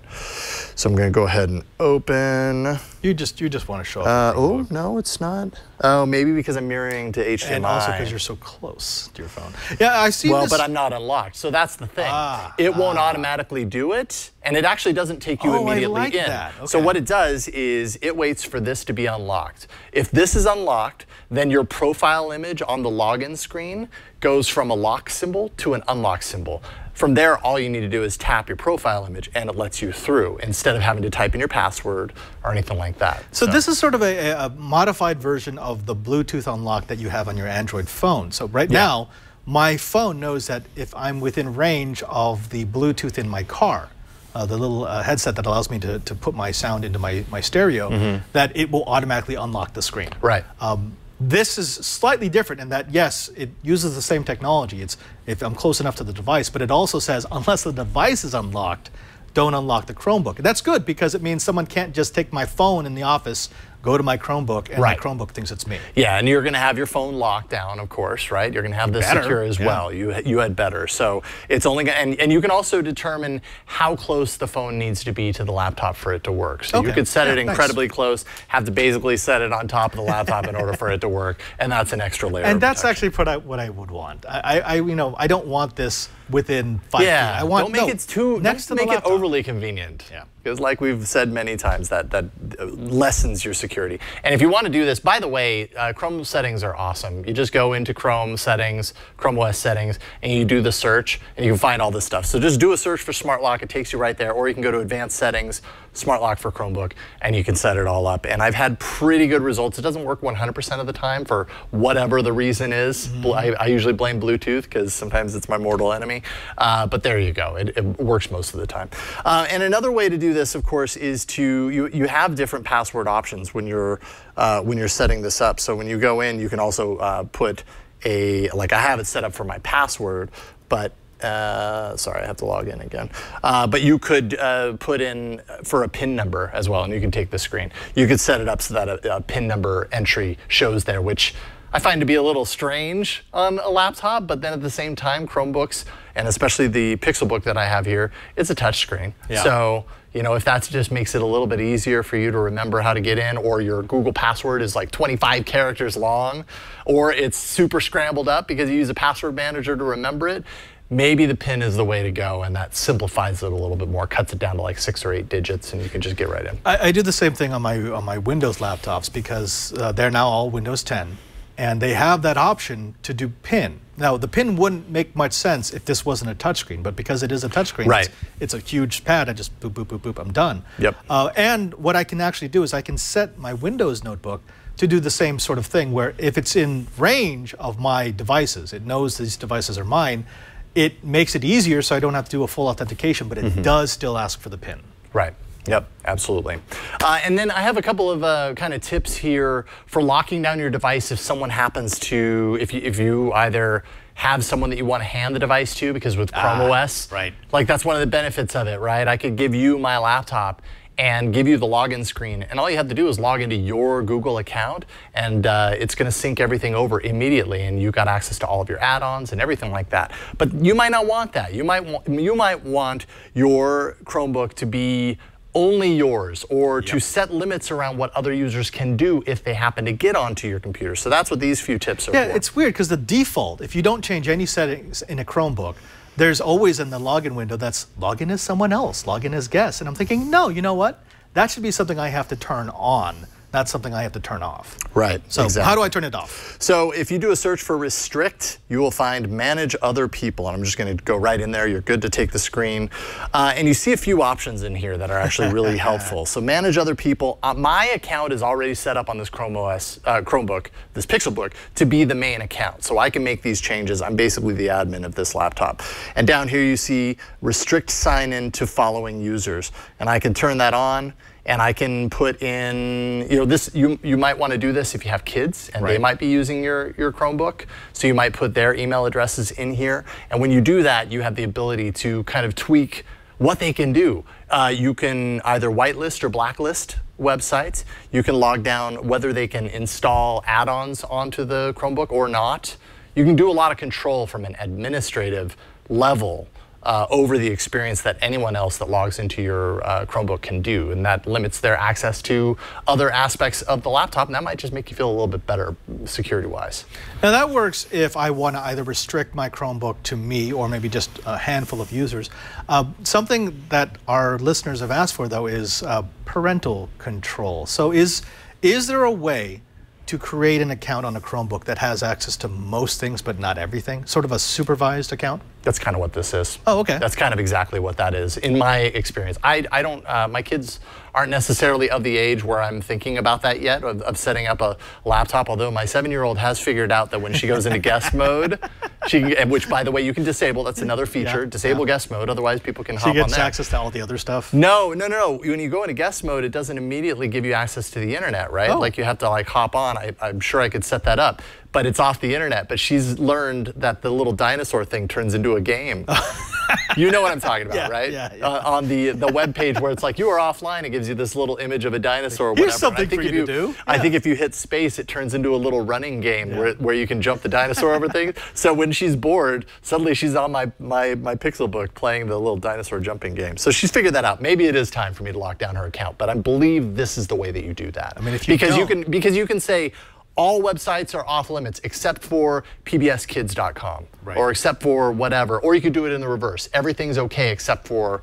So I'm going to go ahead and open. You just want to show up. Oh, no, it's not. Oh, maybe because I'm mirroring to HDMI. And also because you're so close to your phone. Yeah, I see this. Well, but I'm not unlocked, so that's the thing. It won't automatically do it, and it actually doesn't take you immediately in. That. Okay. So what it does is it waits for this to be unlocked. If this is unlocked, then your profile image on the login screen goes from a lock symbol to an unlock symbol. From there, all you need to do is tap your profile image, and it lets you through instead of having to type in your password or anything like that. So this is sort of a modified version of the Bluetooth unlock that you have on your Android phone. So right now, my phone knows that if I'm within range of the Bluetooth in my car, the little headset that allows me to put my sound into my stereo, that it will automatically unlock the screen. Right. This is slightly different in that, yes, it uses the same technology. It's if I'm close enough to the device, but it also says unless the device is unlocked, don't unlock the Chromebook. And that's good because it means someone can't just take my phone in the office, go to my Chromebook, and my Chromebook thinks it's me. Yeah, and you're going to have your phone locked down, of course, right? You're going to have this secure as well. You had better. So it's only going to, and you can also determine how close the phone needs to be to the laptop for it to work. So you could set it incredibly close, have to basically set it on top of the laptop in order for it to work, and that's an extra layer. And that's actually what I would want. I don't want this within 5 feet. I want don't make it too next to make the it overly convenient. Yeah. Because like we've said many times, that lessens your security. And if you want to do this, by the way, Chrome settings are awesome. You just go into Chrome settings, Chrome OS settings, and you do the search, and you can find all this stuff. So just do a search for Smart Lock. It takes you right there. Or you can go to Advanced Settings, Smart Lock for Chromebook, and you can set it all up. And I've had pretty good results. It doesn't work 100% of the time for whatever the reason is. I usually blame Bluetooth because sometimes it's my mortal enemy. But there you go. It works most of the time. And another way to do this, of course, is you have different password options when you're setting this up. So when you go in, you can also put like I have it set up for my password, but sorry, I have to log in again. But you could put in for a PIN number as well, and you can take the screen. You could set it up so that a PIN number entry shows there, which I find to be a little strange on a laptop, but then at the same time, Chromebooks, and especially the Pixelbook that I have here, it's a touchscreen. Yeah. So, you know, if that just makes it a little bit easier for you to remember how to get in, or your Google password is like 25 characters long, or it's super scrambled up because you use a password manager to remember it, maybe the PIN is the way to go, and that simplifies it a little bit more, cuts it down to like 6 or 8 digits, and you can just get right in. I do the same thing on my Windows laptops because they're now all Windows 10. And they have that option to do PIN. Now, the PIN wouldn't make much sense if this wasn't a touchscreen, but because it is a touchscreen, right. It's a huge pad. I just boop, boop, boop, boop, I'm done. Yep. And what I can actually do is I can set my Windows notebook to do the same sort of thing, where if it's in range of my devices, it knows these devices are mine, it makes it easier so I don't have to do a full authentication, but it does still ask for the PIN. Right. Yep, absolutely. And then I have a couple of kind of tips here for locking down your device if someone happens to, if you either have someone that you want to hand the device to, because with Chrome OS, like that's one of the benefits of it, right? I could give you my laptop and give you the login screen, and all you have to do is log into your Google account, and it's going to sync everything over immediately, and you got access to all of your add-ons and everything like that. But you might not want that. You might want your Chromebook to be only yours, or to set limits around what other users can do if they happen to get onto your computer. So that's what these few tips are for. Yeah, it's weird because the default, if you don't change any settings in a Chromebook, there's always in the login window that's login as someone else, login as guest. And I'm thinking, no, you know what? That should be something I have to turn on, not something I have to turn off. Right, so exactly. How do I turn it off? So if you do a search for restrict, you will find manage other people. And I'm just going to go right in there. You're good to take the screen. And you see a few options in here that are actually really helpful. So manage other people. My account is already set up on this Chromebook, this Pixelbook, to be the main account. So I can make these changes. I'm basically the admin of this laptop. And down here you see restrict sign in to following users. And I can turn that on. And I can put in, you know, this. You might want to do this if you have kids, and they might be using your Chromebook. So you might put their email addresses in here. And when you do that, you have the ability to kind of tweak what they can do. You can either whitelist or blacklist websites. You can log down whether they can install add-ons onto the Chromebook or not. You can do a lot of control from an administrative level over the experience that anyone else that logs into your Chromebook can do, and that limits their access to other aspects of the laptop, and that might just make you feel a little bit better security-wise. Now that works if I want to either restrict my Chromebook to me or maybe just a handful of users. Something that our listeners have asked for, though, is parental control. So is there a way to create an account on a Chromebook that has access to most things but not everything? Sort of a supervised account? That's kind of what this is. Oh, okay. That's kind of exactly what that is, in my experience. I don't, my kids aren't necessarily of the age where I'm thinking about that yet, of setting up a laptop, although my 7-year-old has figured out that when she goes into guest mode, which, by the way, you can disable. That's another feature. Disable guest mode, otherwise people can hop on there. She gets access to all the other stuff? No. When you go into guest mode, it doesn't immediately give you access to the internet, right? Oh. Like you have to like hop on. I'm sure I could set that up, but it's off the internet. But she's learned that the little dinosaur thing turns into a game. You know what I'm talking about, right? Yeah. On the web page where it's like, you are offline, it gives you this little image of a dinosaur or whatever. Here's something for you to do. I think if you hit space, it turns into a little running game where you can jump the dinosaur over things. So when she's bored, suddenly she's on my Pixelbook playing the little dinosaur jumping game. So she's figured that out. Maybe it is time for me to lock down her account, but I believe this is the way that you do that. I mean, if you because you can say, all websites are off limits except for pbskids.com or except for whatever. Or you could do it in the reverse. Everything's okay except for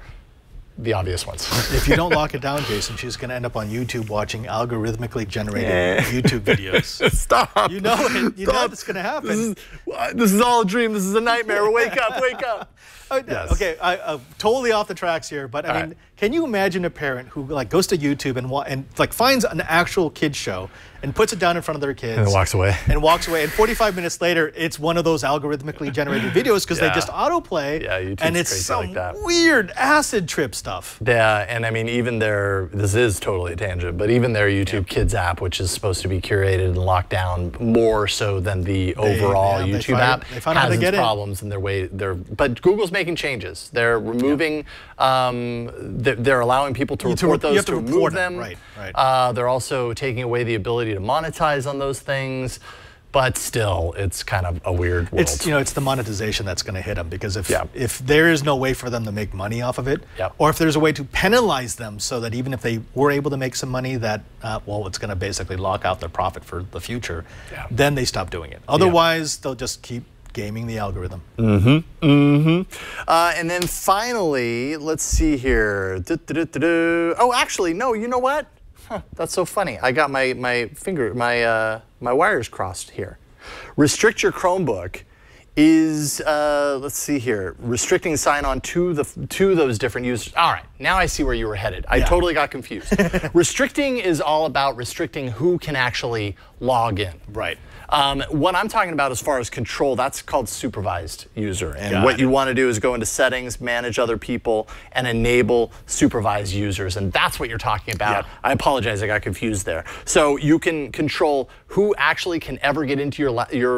the obvious ones. If you don't lock it down, Jason, she's going to end up on YouTube watching algorithmically generated YouTube videos. Stop. You know it. You know that's going to happen. This is all a dream. This is a nightmare. Wake up. Wake up. Yes. Okay, totally off the tracks here, but I mean, can you imagine a parent who like goes to YouTube and like finds an actual kids show and puts it down in front of their kids and walks away, and 45 minutes later it's one of those algorithmically generated videos because they just autoplay, and it's some weird acid trip stuff. Yeah, and I mean even this is totally a tangent, but even their YouTube Kids app, which is supposed to be curated and locked down more so than the overall YouTube app, has its problems in their way. But Google's making changes. They're removing, they're allowing people to report those, to remove them. They're also taking away the ability to monetize on those things. But still, it's kind of a weird world. It's the monetization that's going to hit them, because if there is no way for them to make money off of it, or if there's a way to penalize them so that even if they were able to make some money, that it's going to basically lock out their profit for the future, then they stop doing it. Otherwise, they'll just keep gaming the algorithm. And then finally, let's see here. Oh, actually, no. You know what? That's so funny. I got my wires crossed here. Restrict your Chromebook is let's see here. Restricting sign-on to those different users. All right, now I see where you were headed. I totally got confused. Restricting is all about restricting who can actually log in. Right. What I'm talking about as far as control, that's called supervised user. And what you want to do is go into settings, manage other people, and enable supervised users. And that's what you're talking about. I apologize, I got confused there. So you can control who actually can ever get into your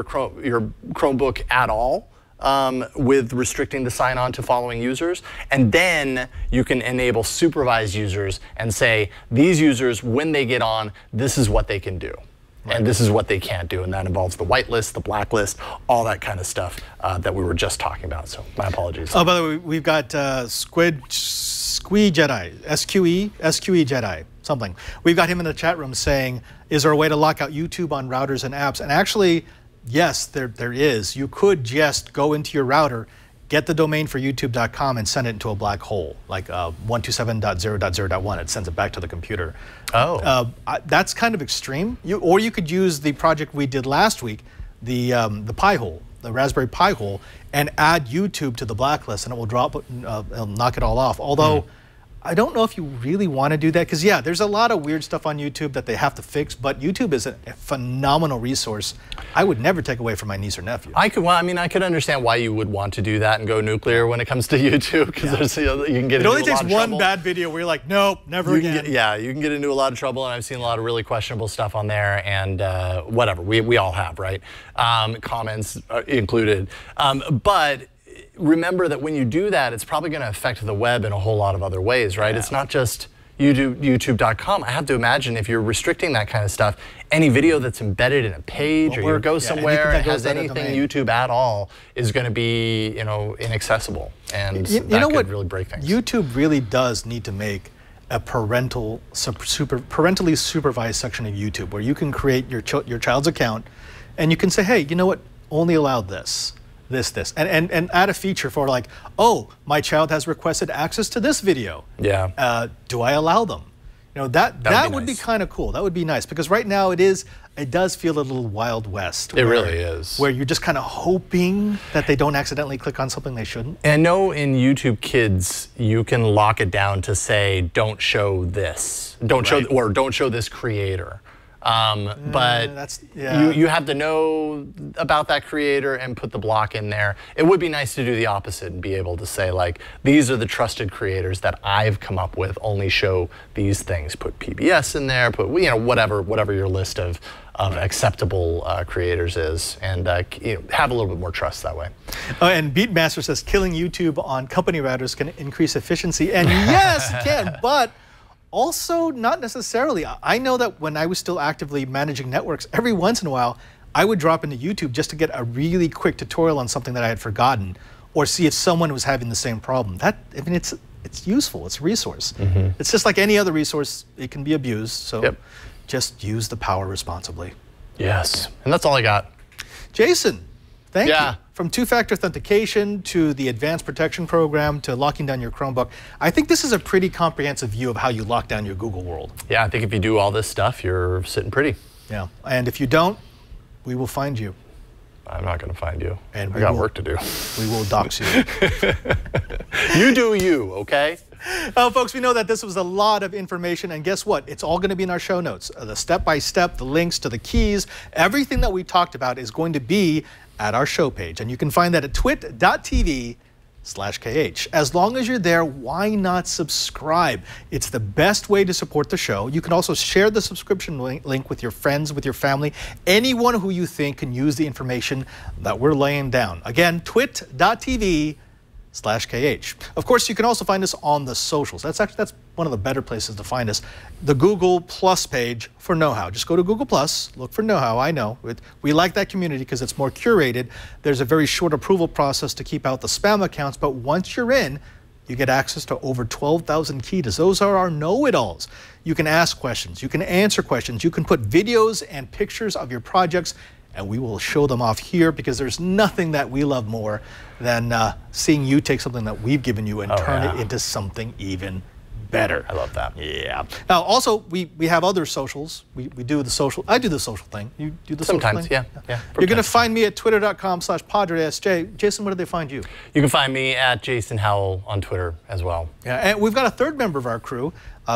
Chromebook at all. With restricting the sign-on to following users. And then you can enable supervised users and say, these users, when they get on, this is what they can do. And this is what they can't do, and that involves the whitelist, the blacklist, all that kind of stuff that we were just talking about. So my apologies. Oh, by the way, we've got Squee Jedi, SQE Jedi, something. We've got him in the chat room saying, is there a way to lock out YouTube on routers and apps? And actually, yes, there is. You could just go into your router, get the domain for youtube.com and send it into a black hole, like 127.0.0.1. It sends it back to the computer. Oh. That's kind of extreme. Or you could use the project we did last week, the Pi hole, the Raspberry Pi hole, and add YouTube to the blacklist, and it will it'll knock it all off. Although, I don't know if you really want to do that, because there's a lot of weird stuff on YouTube that they have to fix, but YouTube is a phenomenal resource. I would never take away from my niece or nephew. I could understand why you would want to do that and go nuclear when it comes to YouTube, because you can get into a lot of trouble. It only takes one bad video where you're like, nope, never again. You can get into a lot of trouble, and I've seen a lot of really questionable stuff on there, and whatever, we all have, right? Comments included. But remember that when you do that, it's probably going to affect the web in a whole lot of other ways, right? It's not just YouTube.com. I have to imagine if you're restricting that kind of stuff, any video that's embedded in a page or you go somewhere and has anything YouTube at all is going to be, inaccessible, and that could really break things. YouTube really does need to make a parentally supervised section of YouTube where you can create your child's account, and you can say, hey, you know what? Only allow this. And add a feature for like, oh, my child has requested access to this video. Do I allow them? That would be kind of cool. That would be nice, because right now it does feel a little Wild West. It really is. Where you're just kind of hoping that they don't accidentally click on something they shouldn't. And I know in YouTube Kids, you can lock it down to say, don't show this. Don't show this creator. But you have to know about that creator and put the block in there. It would be nice to do the opposite and be able to say, like, these are the trusted creators that I've come up with, only show these things. Put PBS in there, put whatever your list of acceptable creators is, and have a little bit more trust that way. And Beatmaster says killing YouTube on company routers can increase efficiency, and yes, it can, but also, not necessarily. I know that when I was still actively managing networks, every once in a while, I would drop into YouTube just to get a really quick tutorial on something that I had forgotten, or see if someone was having the same problem. It's useful. It's a resource. It's just like any other resource. It can be abused. So just use the power responsibly. Yes, and that's all I got. Jason, thank you. Yeah. From two-factor authentication to the advanced protection program to locking down your Chromebook, I think this is a pretty comprehensive view of how you lock down your Google world. Yeah, I think if you do all this stuff, you're sitting pretty. Yeah, and if you don't, we will find you. I'm not going to find you. And I got work to do. We will dox you. You do you, okay? Oh, folks, we know that this was a lot of information, and guess what? It's all going to be in our show notes. The step-by-step, the links to the keys, everything that we talked about is going to be at our show page, and you can find that at twit.tv/KH. As long as you're there, why not subscribe? It's the best way to support the show. You can also share the subscription link with your friends, with your family, anyone who you think can use the information that we're laying down. Again, twit.tv/KH. Of course, you can also find us on the socials. That's one of the better places to find us. The Google Plus page for Know How. Just go to Google Plus, look for Know How. I know we like that community because it's more curated. There's a very short approval process to keep out the spam accounts, but once you're in, you get access to over 12,000 keys. Those are our know-it-alls. You can ask questions, you can answer questions, you can put videos and pictures of your projects, and we will show them off here because there's nothing that we love more than seeing you take something that we've given you and turn it into something even better. I love that. Yeah. Now, also, we have other socials. We do the social. I do the social thing. You do the social thing? Sometimes, yeah. You're going to find me at twitter.com/PadreSJ. Jason, where do they find you? You can find me at Jason Howell on Twitter as well. Yeah, and we've got a third member of our crew.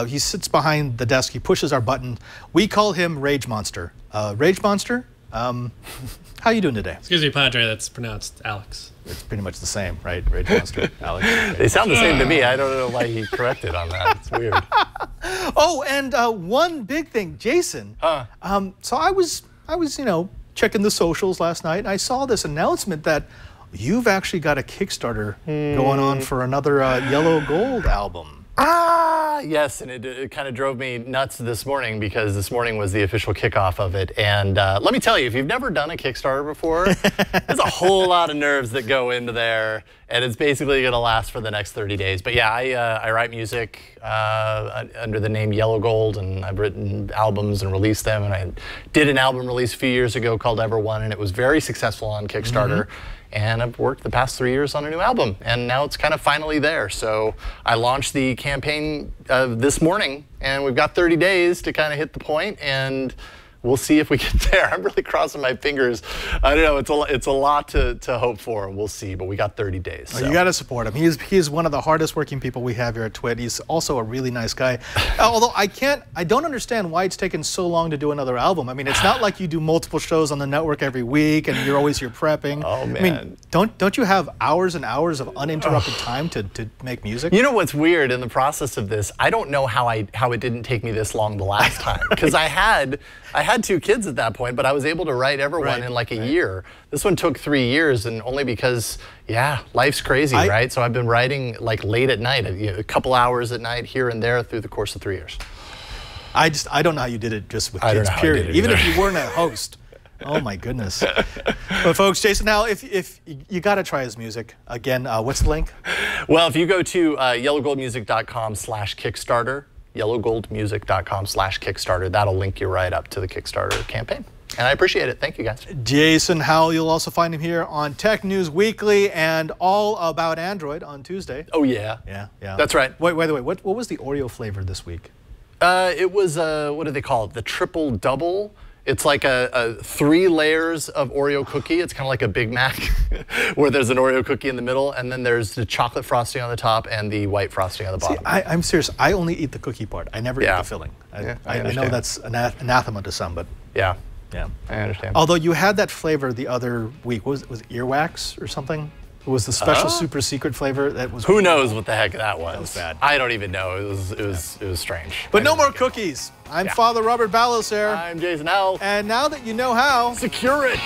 He sits behind the desk. He pushes our button. We call him Rage Monster. Rage Monster, how you doing today? Excuse me, Padre, that's pronounced Alex. It's pretty much the same, right? Rage Monster, Alex. They sound the same to me. I don't know why he corrected on that. It's weird. Oh, and one big thing, Jason. So I was, checking the socials last night, and I saw this announcement that you've actually got a Kickstarter going on for another Yellow Gold album. Yes, and it kind of drove me nuts this morning because this morning was the official kickoff of it. And let me tell you, if you've never done a Kickstarter before, there's a whole lot of nerves that go into there, and it's basically going to last for the next 30 days. But yeah, I write music under the name Yellow Gold, and I've written albums and released them. And I did an album release a few years ago called Ever One, and it was very successful on Kickstarter. And I've worked the past 3 years on a new album, and now it's kind of finally there. So I launched the campaign this morning, and we've got 30 days to kind of hit the point, and we'll see if we get there. I'm really crossing my fingers. I don't know, it's a lot to hope for. We'll see, but we got 30 days. So. You got to support him. He's one of the hardest working people we have here at Twit. He's also a really nice guy. Although I don't understand why it's taken so long to do another album. I mean, it's not like you do multiple shows on the network every week and you're always here prepping. Oh, man. I mean, don't you have hours and hours of uninterrupted time to make music? You know what's weird in the process of this? I don't know how it didn't take me this long the last time, because I had 2 kids at that point, but I was able to write Everyone in like a year. This one took 3 years, and only because, life's crazy, right? So I've been writing like late at night, a couple hours at night here and there through the course of 3 years. I don't know how you did it just with kids, period. Even if you weren't a host. Oh my goodness. But folks, Jason, now if you got to try his music, again, what's the link? Well, if you go to yellowgoldmusic.com/Kickstarter, yellowgoldmusic.com/Kickstarter. That'll link you right up to the Kickstarter campaign. And I appreciate it. Thank you, guys. Jason Howell, you'll also find him here on Tech News Weekly and All About Android on Tuesday. Oh, yeah. Yeah. That's right. Wait, by the way, what was the Oreo flavor this week? It was, what do they call it? The triple double. It's like a 3 layers of Oreo cookie. It's kind of like a Big Mac where there's an Oreo cookie in the middle, and then there's the chocolate frosting on the top and the white frosting on the bottom. See, I'm serious. I only eat the cookie part. I never eat the filling. I know that's anathema to some, but yeah, I understand. Although you had that flavor the other week. Was it earwax or something? It was the special super secret flavor that was. Who knows what the heck that was? That was bad. I don't even know. It was strange. But no more cookies. I'm Father Robert Ballos here. I'm Jason Howell. And now that you know how, secure it.